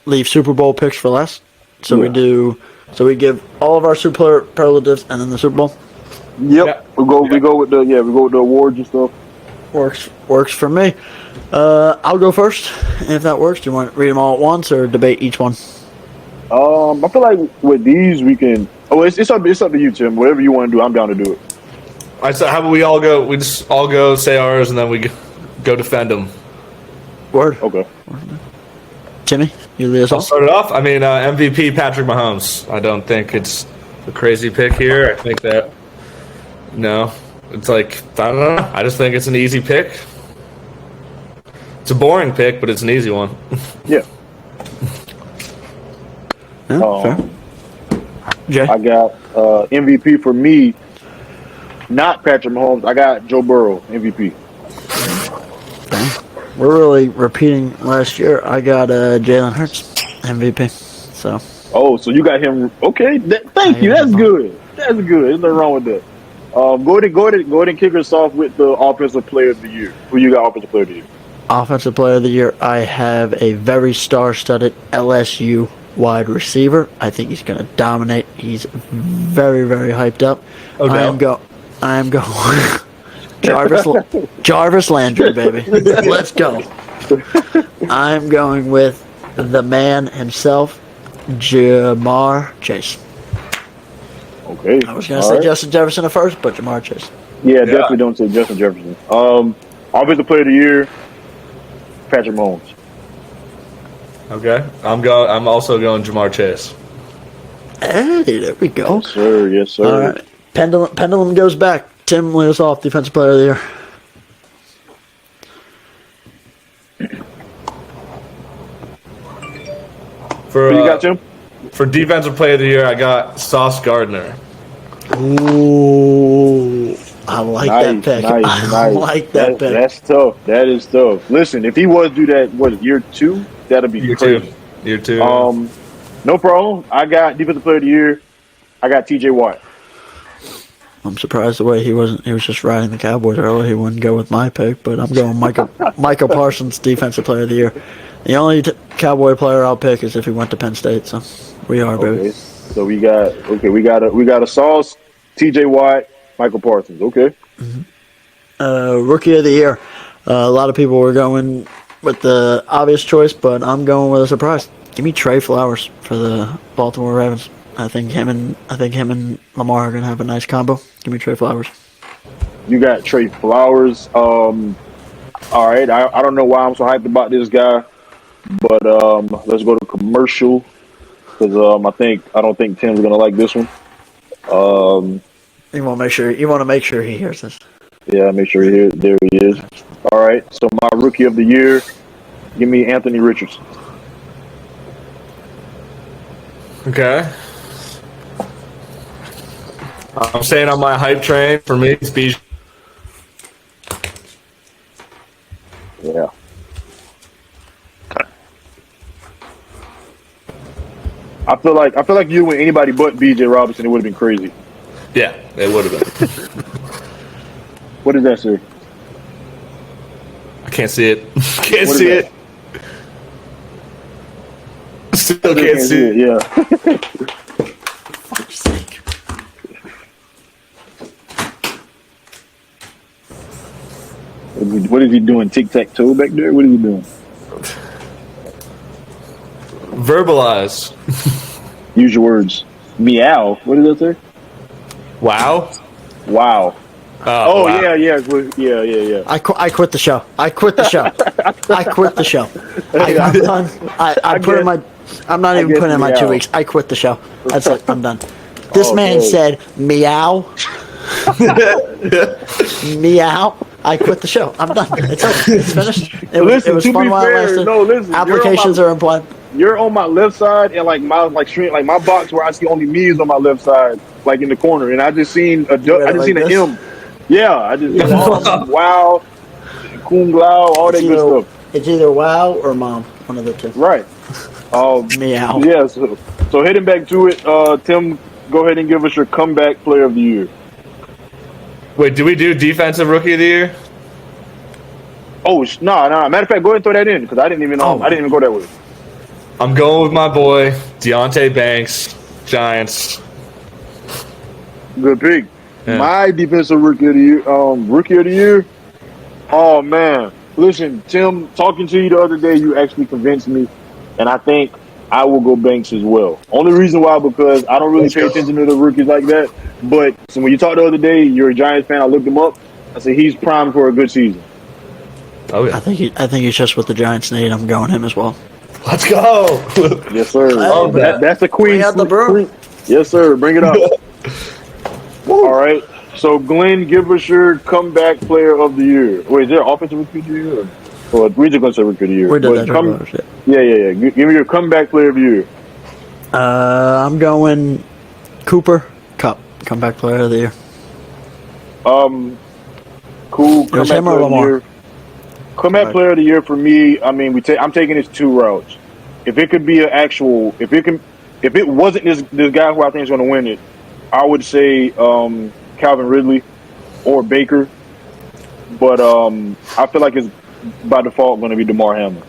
Leave Super Bowl picks for last. So we give all of our superlatives and then the Super Bowl. Yep. Yeah. We go with the awards and stuff. Works for me. I'll go first if that works. Do you want to read them all at once or debate each one? I feel like with these we can. Oh, it's up to you, Tim. Whatever you want to do, I'm down to do it. All right, so how about we all go? We just all go say ours, and then we go defend them. Word. Okay. Timmy, you lead us off. I'll start it off. MVP Patrick Mahomes. I don't think it's a crazy pick here. I think that it's like I don't know. I just think it's an easy pick. It's a boring pick, but it's an easy one. Yeah. Fair. Jay? I got MVP for me, not Patrick Mahomes. I got Joe Burrow, MVP. We're really repeating last year. I got Jalen Hurts, MVP. So. Oh, so you got him. Okay, thank you. That's good. That's good. There's nothing wrong with that. Go ahead and kick us off with the offensive player of the year. Who you got offensive player of the year? Offensive player of the year, I have a very star-studded LSU wide receiver. I think he's going to dominate. He's very, very hyped up. Odell? I am going Jarvis Landry, baby. Let's go. I'm going with the man himself, Jamar Chase. Okay. I was going to say Justin Jefferson at first, but Jamar Chase. Yeah, definitely don't say Justin Jefferson. Offensive player of the year, Patrick Mahomes. Okay. I'm also going Jamar Chase. Hey, there we go. Yes, sir. Yes, sir. All right. Pendulum goes back. Tim, lead us off. Defensive player of the year. Who you got, Tim? For defensive player of the year, I got Sauce Gardner. Ooh, I like that pick. I like that pick. That's tough. That is tough. Listen, if he was to do that, year 2? That'd be crazy. Year two. No problem. I got defensive player of the year. I got T.J. Watt. I'm surprised the way he was just riding the Cowboys early. He wouldn't go with my pick, but I'm going Michael Parsons, defensive player of the year. The only Cowboy player I'll pick is if he went to Penn State. So we are, baby. Okay. So we got a Sauce, T.J. Watt, Michael Parsons. Okay. Mm-hmm. Rookie of the year. A lot of people were going with the obvious choice, but I'm going with a surprise. Give me Trey Flowers for the Baltimore Ravens. I think him and Lamar are gonna have a nice combo. Give me Trey Flowers. You got Trey Flowers. All right. I don't know why I'm so hyped about this guy, but let's go to commercial because I don't think Tim's gonna like this one. You want to make sure he hears this. Yeah, make sure there he is. All right. So my rookie of the year, give me Anthony Richardson. Okay. I'm staying on my hype train. For me, it's Bijan. Yeah. I feel like you and anybody but B.J. Robinson, it would have been crazy. Yeah, it would have been. What does that say? I can't see it. Can't What is see that? it. Still can't see it. Yeah. What is he doing? Tic-tac-toe back there? What is he doing? Verbalize. Use your words. Meow. What does that say? Wow. Wow. Oh, wow. Yeah. I quit the show. I quit the show. I'm done. I'm not even putting in my 2 weeks. I quit the show. That's it. I'm done. This man said meow. Meow. I quit the show. I'm done. It's over. It's finished. It was fun while it lasted. Applications are in play. You're on my left side, and my box where I see only me is on my left side, like in the corner, and I just seen an M. Yeah, I just wow, Kung Lao, all that good stuff. It's either wow or mom, one of the two. Right. Meow. Yeah. So heading back to it, Tim, go ahead and give us your comeback player of the year. Wait, do we do defensive rookie of the year? Oh no! Matter of fact, go ahead and throw that in because I didn't even go that way. I'm going with my boy Deontay Banks, Giants. Good pick. Yeah. My defensive rookie of the year. Oh man, listen, Tim. Talking to you the other day, you actually convinced me, and I think I will go Banks as well. Only reason why because I don't really pay attention to the rookies like that. But so when you talked the other day, you're a Giants fan. I looked him up. I said he's primed for a good season. Oh yeah. I think he's just what the Giants need. I'm going him as well. Let's go. Yes, sir. Hey, that's the queen. the broom. Yes, sir. Bring it up. All right. So, Glenn, give us your comeback player of the year. Wait, is there offensive rookie of the year? Or we're just going to say rookie of the year. We did that. Yeah. Give me your comeback player of the year. I'm going Cooper Kupp, comeback player of the year. Cool. It was him or Lamar? Comeback player of the year for me. I mean, I'm taking this 2 routes. If it could be if it wasn't this guy who I think is going to win it, I would say Calvin Ridley or Baker, but I feel like it's by default going to be DeMar Hamlin.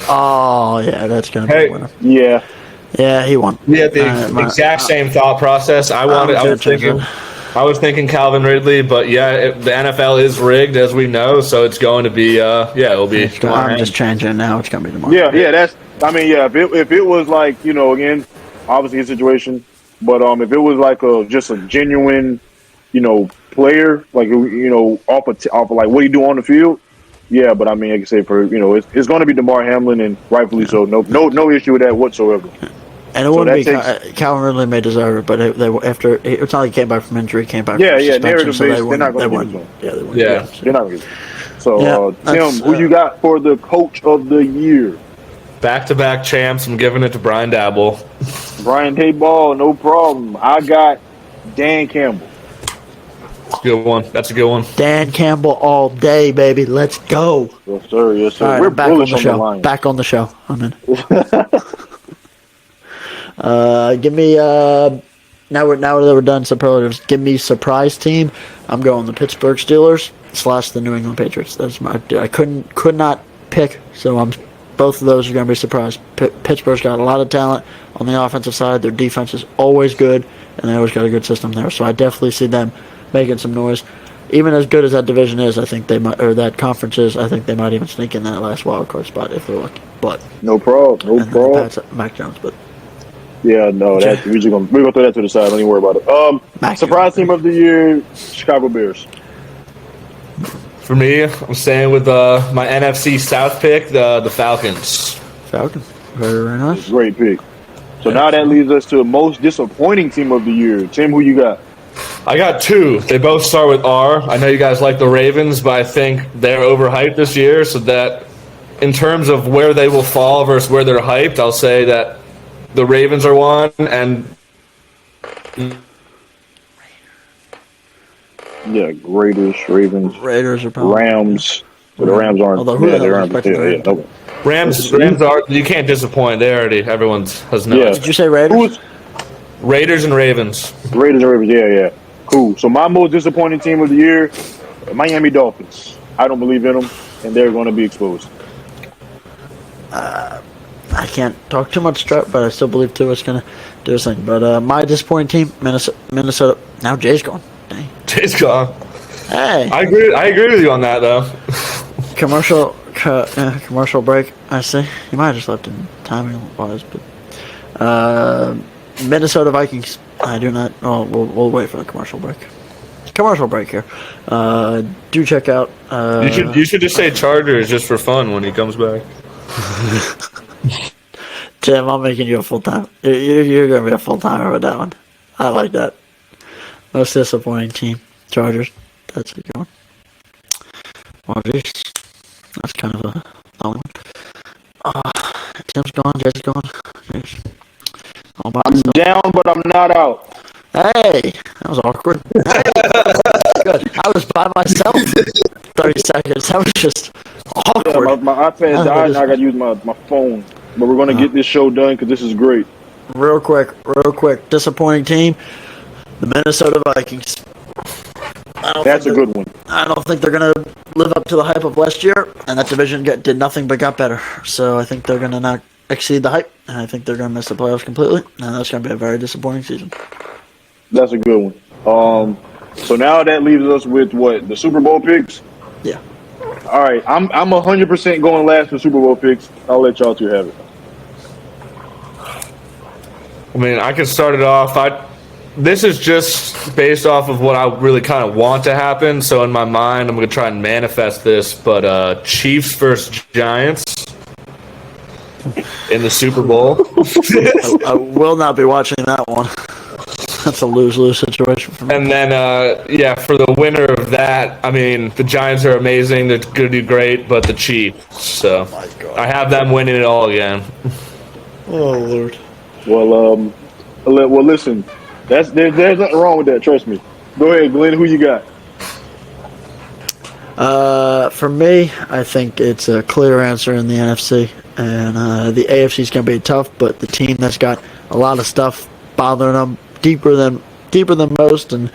Oh, yeah, that's going to be Hey. a winner. Yeah, Yeah, he won. We had the exact same thought process. I was thinking Calvin Ridley, but the NFL is rigged, as we know, so it's going to be it'll be. I'm just changing it now. It's going to be DeMar. yeah. If it was like, again, obviously his situation, but if it was like just a genuine, player, like off of like what he do on the field. Yeah, but I mean, like I say, it's going to be DeMar Hamlin, and rightfully so. No issue with that whatsoever. And it wouldn't be Calvin Ridley may deserve it, but after it's not like he came back from injury, he came back from suspension, narrative so based, they're not going to give it to him. Yeah, they wouldn't. Yeah. They're not going to give it. So, Tim, who you got for the coach of the year? Back-to-back champs. I'm giving it to Brian Dabble. Brian Daboll, no problem. I got Dan Campbell. Good one. That's a good one. Dan Campbell all day, baby. Let's go. Yes, sir. Yes, sir. All right, We're I'm back on bullish the on show. the line. Back on the show. I'm in. Give me now that we're done superlatives. Give me surprise team. I'm going the Pittsburgh Steelers / the New England Patriots. That's I could not pick, so both of those are going to be surprised. Pittsburgh's got a lot of talent on the offensive side. Their defense is always good, and they always got a good system there. So I definitely see them making some noise. Even as good as that division is, I think they might, or that conference is, I think they might even sneak in that last wild card spot if they're lucky. But no problem. No problem. That's Mac Jones, but yeah, no, we're gonna throw that to the side. Don't even worry about it. Surprise team of the year: Chicago Bears. For me, I'm staying with my NFC South pick, the Falcons. Falcons, very, very nice. Great pick. So now that leads us to most disappointing team of the year. Tim, who you got? I got two. They both start with R. I know you guys like the Ravens, but I think they're overhyped this year. So that, in terms of where they will fall versus where they're hyped, I'll say that the Ravens are one, and Raiders are probably Rams. But the Rams aren't. Although Rams are. You can't disappoint. They already. Everyone has known. Yeah. Did you say Raiders? Raiders and Ravens. Raiders and Ravens. Yeah. Cool. So my most disappointing team of the year, Miami Dolphins. I don't believe in them, and they're going to be exposed. I can't talk too much strap, but I still believe Tua's going to do his thing. But my disappointing team, Minnesota. Now Jay's gone. Dang. Jay's gone. Hey. I agree with you on that, though. Commercial break. I see. You might have just left in timing wise, but Minnesota Vikings. I do not. Oh, we'll wait for the commercial break. Commercial break here. Do check out. You should just say Chargers just for fun when he comes back. Tim, I'm making you a full time. You're gonna be a full timer with that one. I like that. Most disappointing team, Chargers. That's a good one. Well, geez, that's kind of a long one. Tim's gone. Jay's gone. Jeez. All by I'm myself. down, but I'm not out. Hey, that was awkward. Hey, good. I was by myself. 30 seconds. That was just awkward. Yeah, my iPad died, and I got to use my phone. But we're going to get this show done because this is great. Real quick. Disappointing team, the Minnesota Vikings. That's a good one. I don't think they're going to live up to the hype of last year, and that division did nothing but got better. So I think they're going to not exceed the hype, and I think they're going to miss the playoffs completely, and that's going to be a very disappointing season. That's a good one. So now that leaves us with what? The Super Bowl picks? Yeah. All right. I'm 100% going last for Super Bowl picks. I'll let y'all two have it. I mean, I can start it off. This is just based off of what I really kind of want to happen. So in my mind, I'm going to try and manifest this. But Chiefs versus Giants in the Super Bowl. I will not be watching that one. That's a lose-lose situation for me. And then, for the winner of that, I mean, the Giants are amazing. They're going to do great, but the Chiefs. So I have them winning it all again. Oh, Lord. Well, listen. There's nothing wrong with that. Trust me. Go ahead, Glenn. Who you got? For me, I think it's a clear answer in the NFC. And the AFC is going to be tough, but the team that's got a lot of stuff bothering them deeper than most and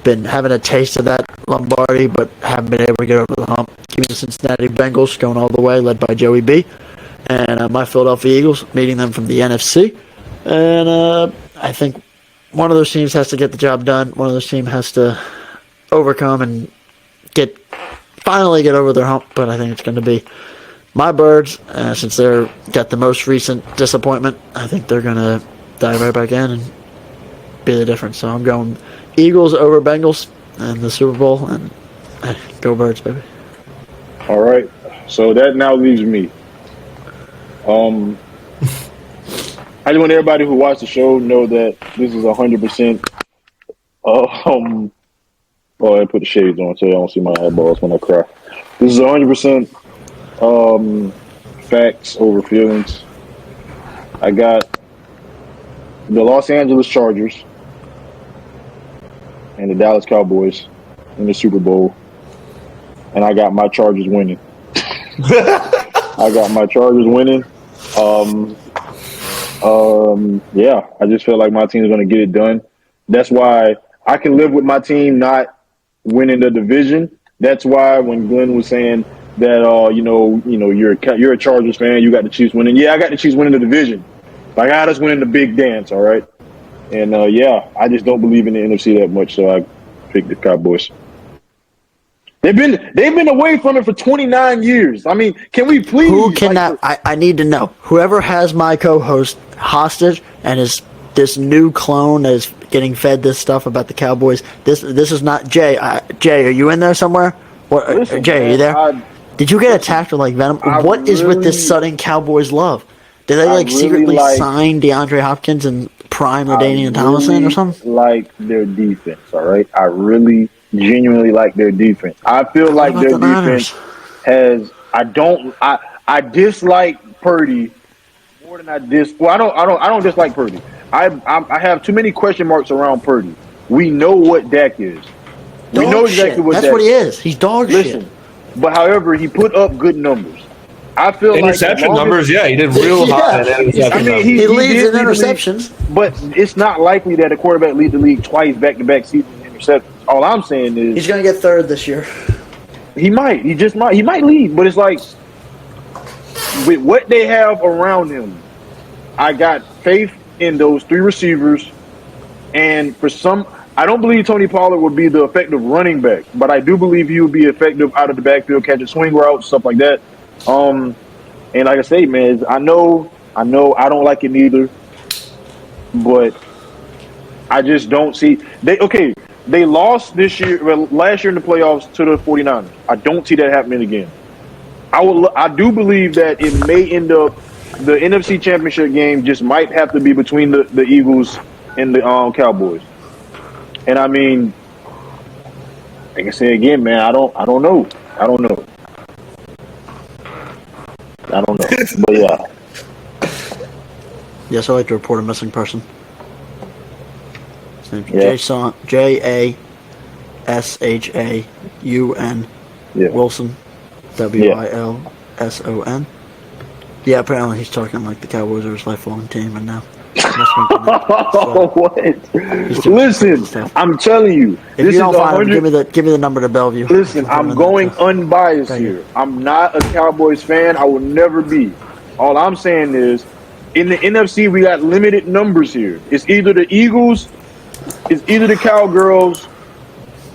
been having a taste of that Lombardi, but haven't been able to get over the hump. Give me the Cincinnati Bengals going all the way, led by Joey B. And my Philadelphia Eagles, meeting them from the NFC. And I think one of those teams has to get the job done. One of those teams has to overcome and finally get over their hump. But I think it's going to be my Birds, since they're got the most recent disappointment. I think they're going to dive right back in and be the difference. So I'm going Eagles over Bengals in the Super Bowl, and go Birds, baby. All right. So that now leaves me. I just want everybody who watched the show know that this is 100%. Oh, I put the shades on so I don't see my eyeballs when I cry. This is 100% facts over feelings. I got the Los Angeles Chargers and the Dallas Cowboys in the Super Bowl, and I got my Chargers winning. Yeah, I just feel like my team is going to get it done. That's why I can live with my team not winning the division. That's why when Glenn was saying that, you're a Chargers fan, you got the Chiefs winning. Yeah, I got the Chiefs winning the division. I got us winning the big dance, all right? And, I just don't believe in the NFC that much, so I picked the Cowboys. They've been away from it for 29 years. I mean, can we please? Who cannot? I need to know. Whoever has my co-host hostage and is this new clone that is getting fed this stuff about the Cowboys. This is not Jay. Jay, are you in there somewhere? What, listen, Jay, are you there? Did you get attacked with like venom? What is with this sudden Cowboys love? Did they secretly sign DeAndre Hopkins and prime LaDainian Tomlinson or something? Like their defense, all right. I really genuinely like their defense. I feel like their defense has. I dislike Purdy more than I don't dislike Purdy. I have too many question marks around Purdy. We know what Dak is. We know exactly what That's Dak what he is. He's dog shit. But however, he put up good numbers. I feel interception numbers, he did real hot. I mean, he leads in interceptions, but it's not likely that a quarterback lead the league twice back-to-back seasons in interceptions. All I'm saying is he's going to get third this year. He might. He just might. He might lead, but it's like with what they have around him, I got faith in those three receivers, and I don't believe Tony Pollard would be the effective running back, but I do believe he would be effective out of the backfield, catching swing routes, stuff like that. And like I say, man, I know I don't like it neither, but I just don't see they lost last year in the playoffs to the 49ers. I don't see that happening again. I do believe that it may end up the NFC Championship game just might have to be between the Eagles and the Cowboys. And I mean, like I say again, man, I don't know. But yeah. Yes, I'd like to report a missing person. His name's Yeah. Jashaun. Yeah. Wilson. Wilson. Yeah, apparently he's talking like the Cowboys are his lifelong team, and now. What? Listen, I'm telling you. If you don't find him, give me the number to Bellevue. Listen, I'm going unbiased here. I'm not a Cowboys fan. I will never be. All I'm saying is, in the NFC, we got limited numbers here. It's either the Eagles, it's either the Cowgirls,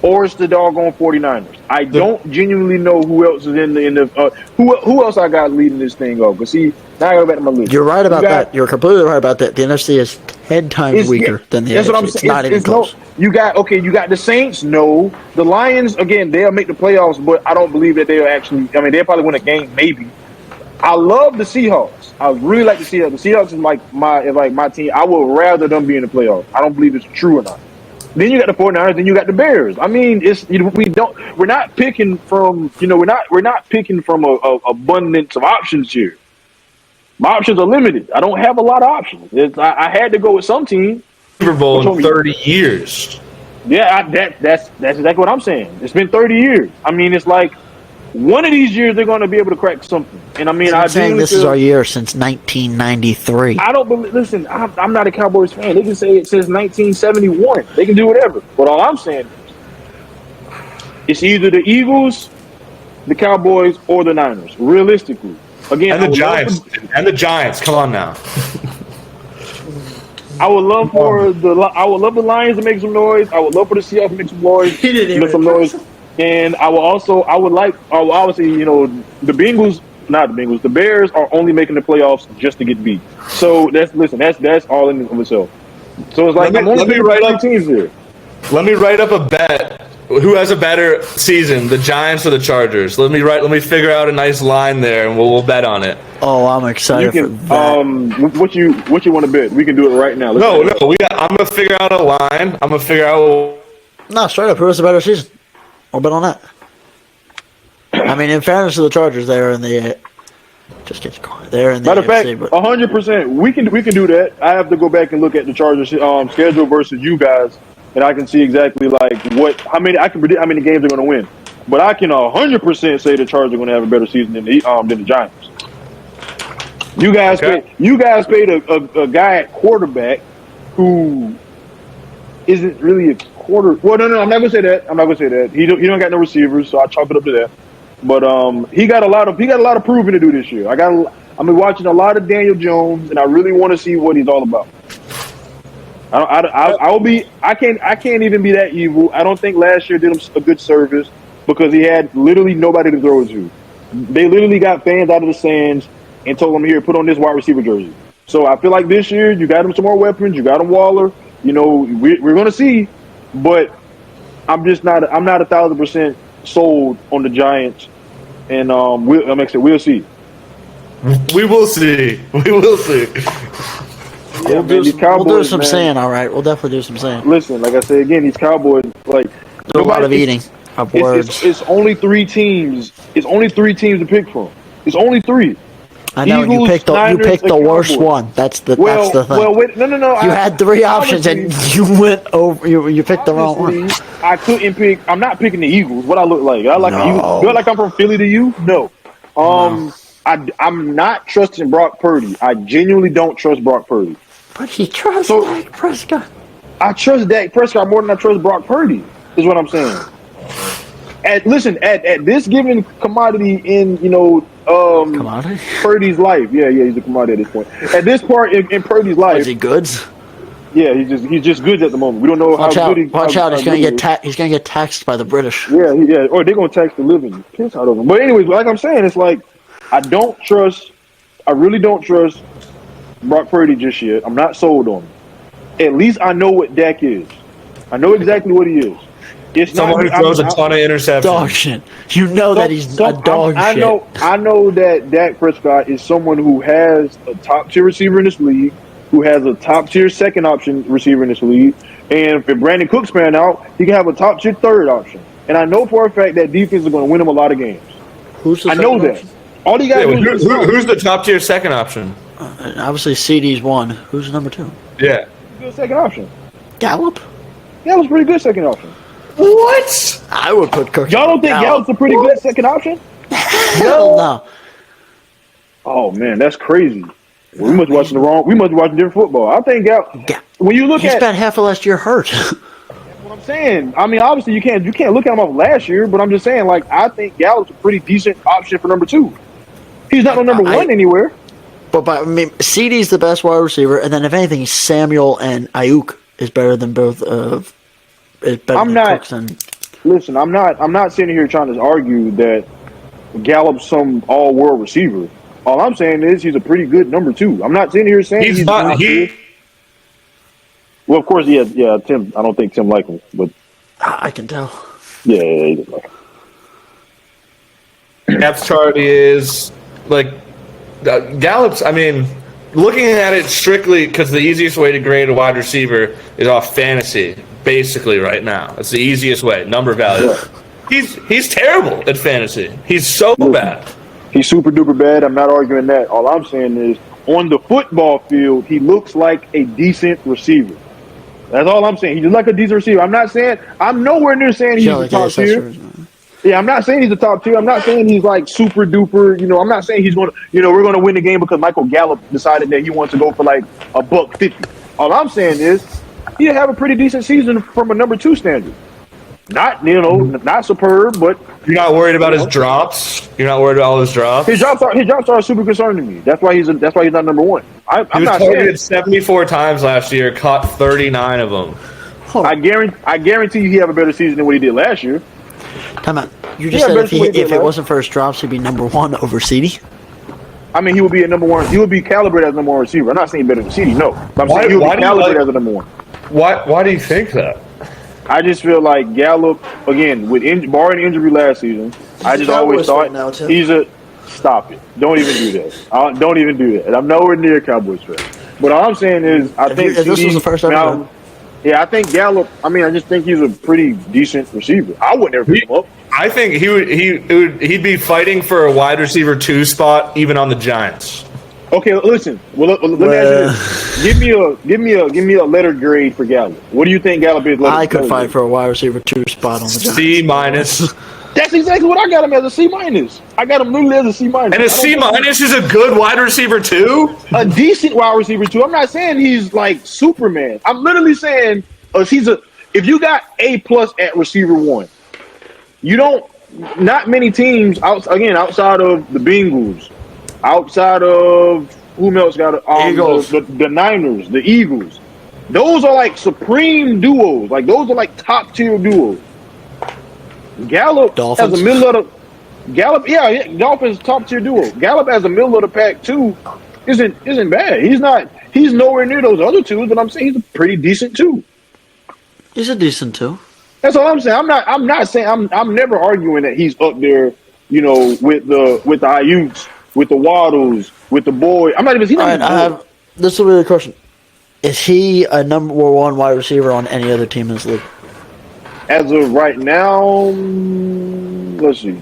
or it's the doggone 49ers. I don't genuinely know who else is in the who else I got leading this thing up. But see, now I go back to my list. You're right about that. You're completely right about that. The NFC is 10 times weaker than the That's AFC. what I'm saying. It's not even close. You got the Saints. No, the Lions. Again, they'll make the playoffs, but I don't believe that they'll actually. I mean, they'll probably win a game, maybe. I love the Seahawks. I really like the Seahawks. The Seahawks is like my team. I would rather them be in the playoffs. I don't believe it's true or not. Then you got the 49ers, then you got the Bears. I mean, we're not picking from a abundance of options here. My options are limited. I don't have a lot of options. I had to go with some team. Super Bowl in 30 years. Yeah, that's exactly what I'm saying. It's been 30 years. I mean, it's like one of these years they're going to be able to crack something. And I mean, I'm saying this is our year since 1993. I don't believe. Listen, I'm not a Cowboys fan. They can say it since 1971. They can do whatever. But all I'm saying is, It's either the Eagles, the Cowboys, or the Niners. Realistically, again, And the Giants. Come on now. I would love the Lions to make some noise. I would love for the Seahawks to make some noise. He didn't even Make some noise. And I would like obviously, the Bengals, not the Bengals, the Bears are only making the playoffs just to get beat. So that's all in of itself. So it's like Let me write up teams here. Let me write up a bet. Who has a better season, the Giants or the Chargers? Let me figure out a nice line there, and we'll bet on it. Oh, I'm You excited can for that. what you want to bet? We can do it right now. No, I'm gonna figure out a line. I'm gonna figure out. No, straight up, who has a better season? We'll bet on that. I mean, in fairness to the Chargers, they're in the just get quiet. They're in the Matter of fact, AFC, but 100%. We can do that. I have to go back and look at the Chargers schedule versus you guys, and I can see exactly how many I can predict how many games they're going to win. But I can 100% say the Chargers are going to have a better season than the Giants. You guys paid a guy at quarterback who isn't really a quarter. Well, no, I'm not gonna say that. He don't got no receivers, so I chalk it up to that. But he got a lot of proving to do this year. I'm watching a lot of Daniel Jones, and I really want to see what he's all about. I can't even be that evil. I don't think last year did him a good service because he had literally nobody to throw it to. They literally got fans out of the stands and told him, here, put on this wide receiver jersey. So I feel like this year you got him some more weapons. You got him Waller. We're going to see, but I'm not 1,000% sold on the Giants, and we'll see. We will see. Yeah, we'll do some man. saying, all right. We'll definitely do some saying. Listen, like I said again, these Cowboys, Do a lot of eating of words. It's only 3 teams. It's only 3 teams to pick from. It's only 3. I know Eagles, you picked Niners, the and worst Cowboys. one. That's the Well, thing. wait, no. You had 3 options and you went over. You picked the wrong one. Obviously, I couldn't pick. I'm not picking the Eagles. What I look like? I like the No. Eagles. Do I like I'm from Philly to you? No. I'm not trusting Brock Purdy. I genuinely don't trust Brock Purdy. But he trusts So- Dak Prescott. I trust Dak Prescott more than I trust Brock Purdy. Is what I'm saying. At this given commodity in Commodity? Purdy's life, yeah, he's a commodity at this point. At this part in Purdy's life, Is he goods? yeah, he's just good at the moment. We don't know Watch how out! good Watch out! He's how gonna good get he's gonna get taxed by the British. Yeah, or they're gonna tax the living piss out of him. But anyways, like I'm saying, it's like I really don't trust Brock Purdy just yet. I'm not sold on him. At least I know what Dak is. I know exactly what he is. It's Someone who throws a ton of interceptions. Dog shit. You know that he's a dog shit. I know that Dak Prescott is someone who has a top tier receiver in this league, who has a top tier second option receiver in this league, and if Brandon Cooks pan out, he can have a top tier third option. And I know for a fact that defense is going to win him a lot of games. Who's the I know second that. option? All you got to do is Who's the top tier second option? Obviously, CD's 1. Who's number 2? Yeah. good second option. Gallup? Yeah, it was a pretty good second option. What? I would put Cooks. Y'all don't think Gallup's a pretty good second option? Hell no. Oh man, that's crazy. We must be watching different football. I think Gallup. When you look He at spent half of last year hurt. what I'm saying, I mean, obviously you can't look at him off last year, but I'm just saying, like, I think Gallup's a pretty decent option for number 2. He's not on number 1 anywhere. But I mean, CD's the best wide receiver, and then if anything, Samuel and Ayuk is better than both of. Is better I'm than not- Cooks and Listen, I'm not sitting here trying to argue that Gallup's some all-world receiver. All I'm saying is he's a pretty good number 2. I'm not sitting here saying He's not. good. Well, of course, yeah. Tim, I don't think Tim likes him, but I can tell. yeah, he doesn't like him. Depth chart is like Gallup's. I mean, looking at it strictly because the easiest way to grade a wide receiver is off fantasy. Basically, right now, it's the easiest way. Number value. Yeah. He's terrible at fantasy. He's so bad. He's super duper bad. I'm not arguing that. All I'm saying is, on the football field, he looks like a decent receiver. That's all I'm saying. He looks like a decent receiver. I'm not saying I'm nowhere near saying he's the top tier. Yeah, I'm not saying he's the top tier. I'm not saying he's like super duper. I'm not saying he's going to. We're going to win the game because Michael Gallup decided that he wants to go for like $150. All I'm saying is, he'll have a pretty decent season from a number 2 standard. Not not superb, but You're not worried about his drops. You're not worried about all his drops. his drops are super concerning to me. That's why he's not number one. He I'm was not targeted saying. 74 times last year, caught 39 of them. I guarantee you he have a better season than what he did last year. Time out. You just Yeah, said but if it wasn't for his drops, he'd be number one over CD. I mean, he would be a number one. He would be calibrated as a number one receiver. I'm not saying better than CD. No, but I'm saying he would why be do you calibrated like- as a number one. Why do you think that? I just feel like Gallup again with barring injury last season. I just always Cowboys thought fan now, Tim. he's a stop it. Don't even do that. Don't even do that. I'm nowhere near a Cowboys fan. But all I'm saying is, I think if this was the first episode. yeah, I think Gallup. I mean, I just think he's a pretty decent receiver. I would never pick him up. I think he'd be fighting for a wide receiver 2 spot even on the Giants. Okay, listen. Well, let me ask you this: give me a letter grade for Gallup. What do you think Gallup is? I could fight for a wide receiver 2 spot on the Giants. C minus. That's exactly what I got him as, a C minus. I got him literally as a C minus. And a C minus is a good wide receiver 2? A decent wide receiver too. I'm not saying he's like Superman. I'm literally saying if you got A plus at receiver 1, you don't. Not many teams outside of the Bengals, outside of whom else got Eagles. the Niners, the Eagles. Those are like supreme duos. Like those are like top tier duos. Gallup Dolphins. as a middle of the Dolphins top tier duo. Gallup as a middle of the pack too isn't bad. He's nowhere near those other two, but I'm saying he's a pretty decent too. He's a decent 2. That's all I'm saying. I'm not saying I'm never arguing that he's up there, with the Ayuks, with the Waddles, with the boy. I'm not even. All right, this will be the question: is he a number one wide receiver on any other team in this league? As of right now, let's see.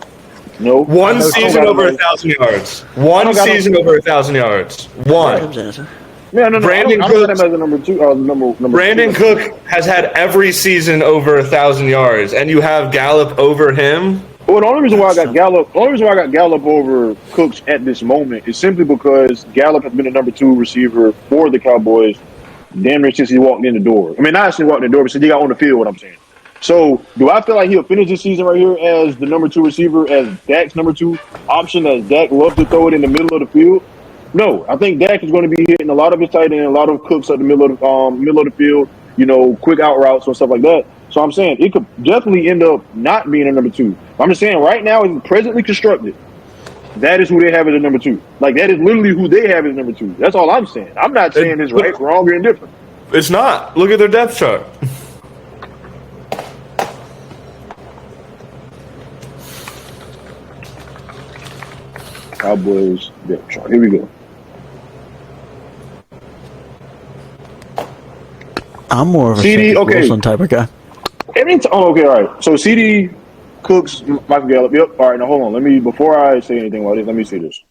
No. One season over 1,000 yards. One season over 1,000 yards. One. Tim's answer. Yeah, no. Brandon I don't got him as a number 2. Number Brandon 2. Cook has had every season over 1,000 yards, and you have Gallup over him. Well, the only reason why I got Gallup over Cooks at this moment is simply because Gallup has been the number 2 receiver for the Cowboys damn near since he walked in the door. I mean, not since he walked in the door, but since he got on the field, what I'm saying. So, do I feel like he'll finish this season right here as the number 2 receiver, as Dak's number 2 option, as Dak loves to throw it in the middle of the field? No, I think Dak is going to be hitting a lot of his tight end, a lot of Cooks at the middle of the field, quick out routes and stuff like that. So I'm saying it could definitely end up not being a number 2. I'm just saying right now, it's presently constructed. That is who they have as a number 2. Like, that is literally who they have as number 2. That's all I'm saying. I'm not saying it's right, wrong, or indifferent. It's not. Look at their depth chart. Cowboys depth chart. Here we go. I'm more of a CD, Cedric okay. Wilson type of guy. Okay, all right. So CD, Cooks, Michael Gallup. Yep. All right, now hold on. Before I say anything about this, let me see this.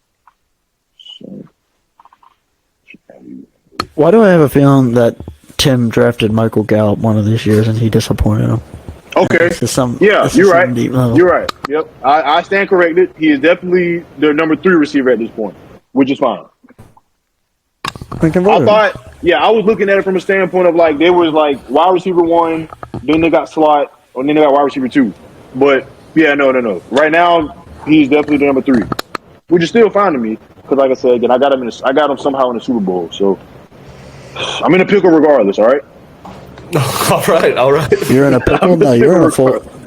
So, Why do I have a feeling that Tim drafted Michael Gallup one of these years and he disappointed him? okay. This is some deep level. You're right. Yep. I stand corrected. He is definitely the number 3 receiver at this point, which is fine. I was looking at it from a standpoint of like they was like wide receiver 1, then they got slot, and then they got wide receiver 2. But yeah, no. Right now, he's definitely the number 3, which is still fine to me because, like I said, again, I got him somehow in the Super Bowl, so I'm in a pickle regardless. All right. All right. You're in a pickle? No, you're in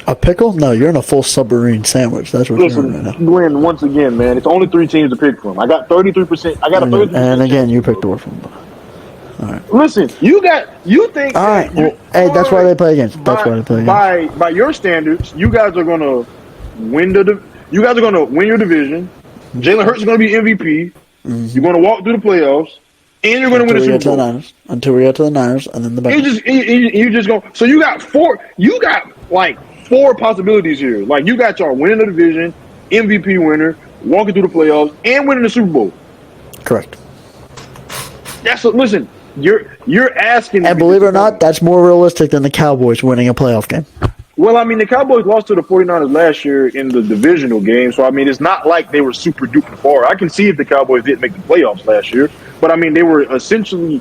a pickle? No, you're in a full submarine sandwich. That's what you're in right now. Glenn, once again, man, it's only 3 teams to pick from. I got 33%. I got a 33%. And again, you picked Orphan. All right. Listen, you think. All right. Well, hey, that's why they play against. By your standards, you guys are gonna win you guys are gonna win your division. Jalen Hurts is gonna be MVP. Mm-hmm. You're gonna walk through the playoffs, and you're gonna win the Super Bowl. Until we get to the Niners, and then the Bengals. You just go. So you got 4. You got like 4 possibilities here. Like you got y'all winning the division, MVP winner, walking through the playoffs, and winning the Super Bowl. Correct. Listen. You're asking. And believe it or not, that's more realistic than the Cowboys winning a playoff game. Well, I mean, the Cowboys lost to the 49ers last year in the divisional game, so I mean, it's not like they were super duper far. I can see if the Cowboys didn't make the playoffs last year, but I mean, they were essentially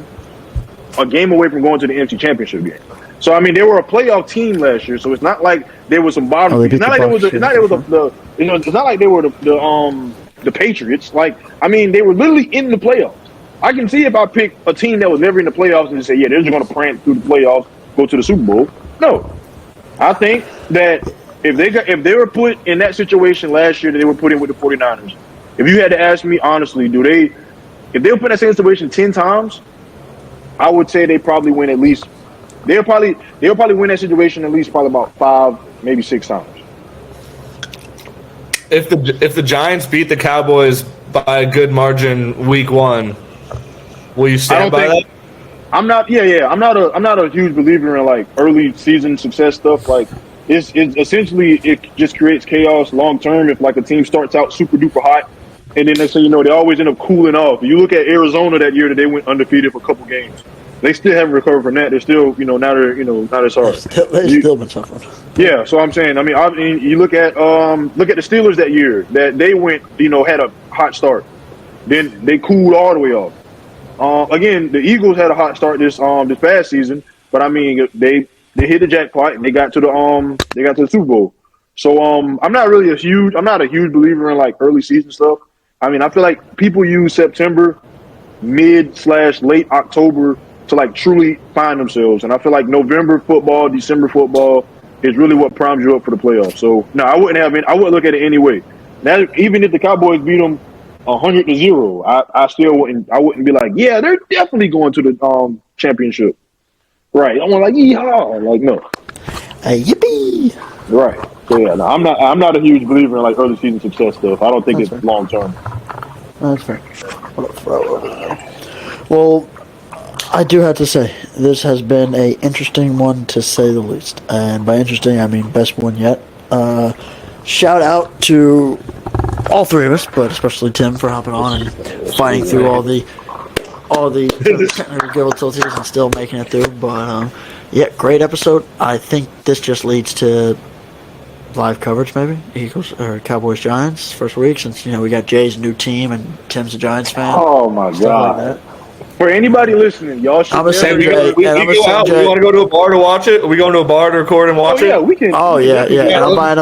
a game away from going to the NFC Championship game. So I mean, they were a playoff team last year. So it's not like there was some bottom. Oh, they It's beat not the like there was. Bucks, It's not like it was it's not like they were the Patriots. Like I mean, they were literally in the playoffs. I can see if I pick a team that was never in the playoffs and say, yeah, they're just going to prance through the playoffs, go to the Super Bowl. No, I think that if they were put in that situation last year that they were put in with the 49ers, if you had to ask me honestly, if they were put in that same situation 10 times, I would say they probably win at least. They'll probably win that situation at least probably about 5, maybe 6 times. If the Giants beat the Cowboys by a good margin week 1, will you stand by that? I'm not. Yeah. I'm not a huge believer in like early season success stuff. Like it's essentially it just creates chaos long term. If like a team starts out super duper hot, and then next thing you know, they always end up cooling off. You look at Arizona that year that they went undefeated for a couple games. They still haven't recovered from that. They're still, now they're, not as hard. They've still been suffering. Yeah, so I'm saying, I mean, you look at the Steelers that year that they went, had a hot start, then they cooled all the way off. Again, the Eagles had a hot start this past season, but I mean, they hit the jackpot and they got to the Super Bowl. So I'm not a huge believer in like early season stuff. I mean, I feel like people use September, mid/late October to like truly find themselves, and I feel like November football, December football is really what primes you up for the playoffs. So no, I wouldn't look at it any way. Now, even if the Cowboys beat them 100-0, I still wouldn't be like, yeah, they're definitely going to the championship. Right? I'm like, yeehaw, like no. Yippee! Right. So yeah, no, I'm not a huge believer in like early season success stuff. I don't think it's long term. That's fair. What a throw over there. Well, I do have to say, this has been a interesting one to say the least. And by interesting, I mean best one yet. Shout out to all three of us, but especially Tim for hopping on and fighting through all the technical difficulties and still making it through. But yeah, great episode. I think this just leads to live coverage, maybe Eagles or Cowboys Giants first week, since we got Jay's new team and Tim's a Giants fan. Oh my god! For anybody listening, y'all should. I'm a same Jay. We want to go to a bar to watch it? Are we going to a bar to record and watch it? Yeah, we can. Oh yeah. And I'm buying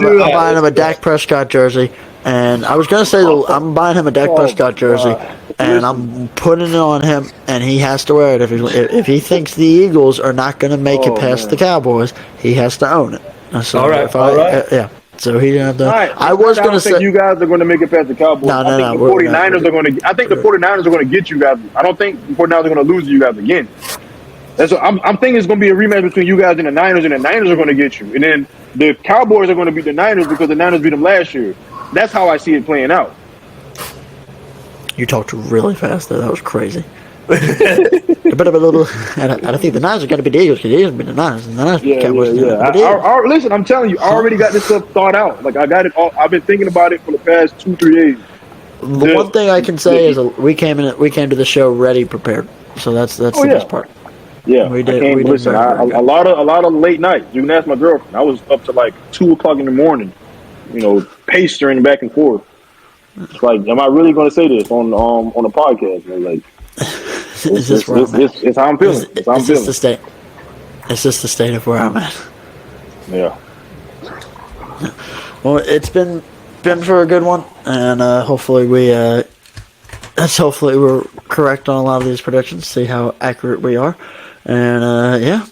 him a Dak Prescott jersey, and I was gonna say I'm buying him a Dak Prescott jersey, and I'm putting it on him, and he has to wear it if he thinks the Eagles are not gonna make it past the Cowboys, he has to own it. So all right. Yeah. So he didn't have to. Right. I was going to say you guys are going to make it past the Cowboys. No. I think the 49ers are going to. I think the 49ers are going to get you guys. I don't think the 49ers are going to lose to you guys again. That's what I'm thinking it's going to be a rematch between you guys and the Niners, and the Niners are going to get you, and then the Cowboys are going to beat the Niners because the Niners beat them last year. That's how I see it playing out. You talked really fast there. That was crazy. I don't think the Niners are going to be the Eagles because the Eagles beat the Niners. And the Niners beat the Cowboys. Listen, I'm telling you, I already got this stuff thought out. Like I got it all. I've been thinking about it for the past 2-3 days. The one thing I can say is we came to the show ready, prepared. So that's the best part. Yeah, we did. Listen, a lot of late nights. You can ask my girlfriend. I was up to like 2:00 in the morning. Pacing back and forth. It's like, am I really going to say this on a podcast? Like, it's how I'm feeling. It's just the state. It's just the state of where I'm at. Yeah. Well, it's been for a good one, and hopefully we're correct on a lot of these predictions. See how accurate we are, and I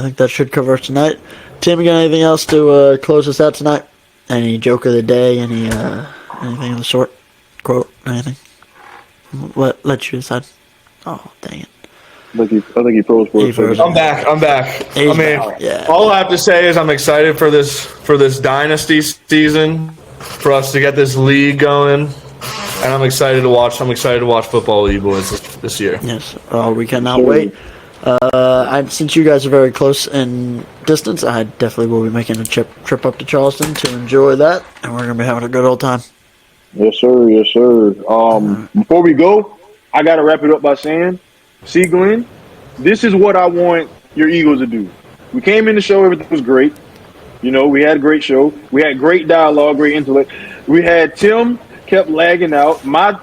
think that should cover us tonight. Tim, you got anything else to close us out tonight? Any joke of the day? Anything of the sort? Quote? Anything? Let you decide. Oh, dang it. I think he froze for it. I'm back. All I have to say is I'm excited for this dynasty season, for us to get this league going, and I'm excited to watch football with you boys this year. Yes, we cannot wait. Since you guys are very close in distance, I definitely will be making a trip up to Charleston to enjoy that, and we're gonna be having a good old time. Yes, sir. Yes, sir. Before we go, I got to wrap it up by saying, see, Glenn, this is what I want your Eagles to do. We came in the show, everything was great. We had a great show. We had great dialogue, great intellect. We had Tim kept lagging out. My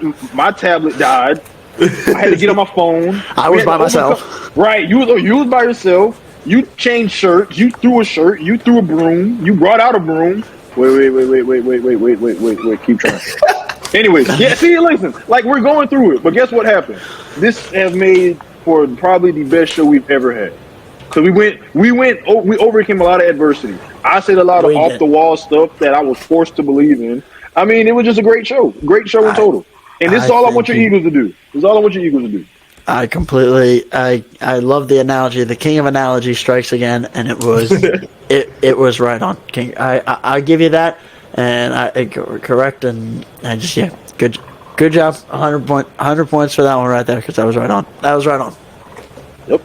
tablet died. I had to get on my phone. I was by myself. Right, you was by yourself. You changed shirts. You threw a shirt. You threw a broom. You brought out a broom. Wait. Keep trying. Anyways, yeah. See, listen. Like we're going through it, but guess what happened? This has made for probably the best show we've ever had. Cause we overcame a lot of adversity. I said a lot of off the wall stuff that I was forced to believe in. I mean, it was just a great show in total. And this is all I want your Eagles to do. This is all I want your Eagles to do. I completely, I love the analogy. The king of analogy strikes again, and it was, it was right on. King, I give you that, and correct, and I just good job. 100 points for that one right there because that was right on. Yep.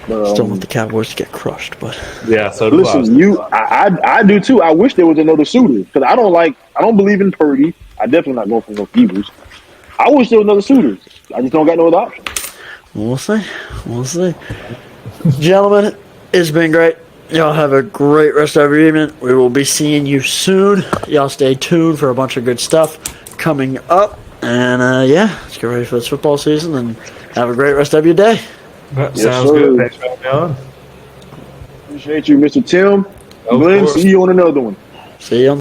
Still want the Cowboys to get crushed, but Yeah, so do listen, I do too. I wish there was another suitor because I don't believe in Purdy. I definitely not going for no Eagles. I wish there was another suitor. I just don't got no other option. We'll see. Gentlemen, it's been great. Y'all have a great rest of your evening. We will be seeing you soon. Y'all stay tuned for a bunch of good stuff coming up. And let's get ready for this football season and have a great rest of your day. Sounds sir. good. Thanks for having me on. Appreciate you, Mr. Tim. Of Glenn, course. see you on another one. See you on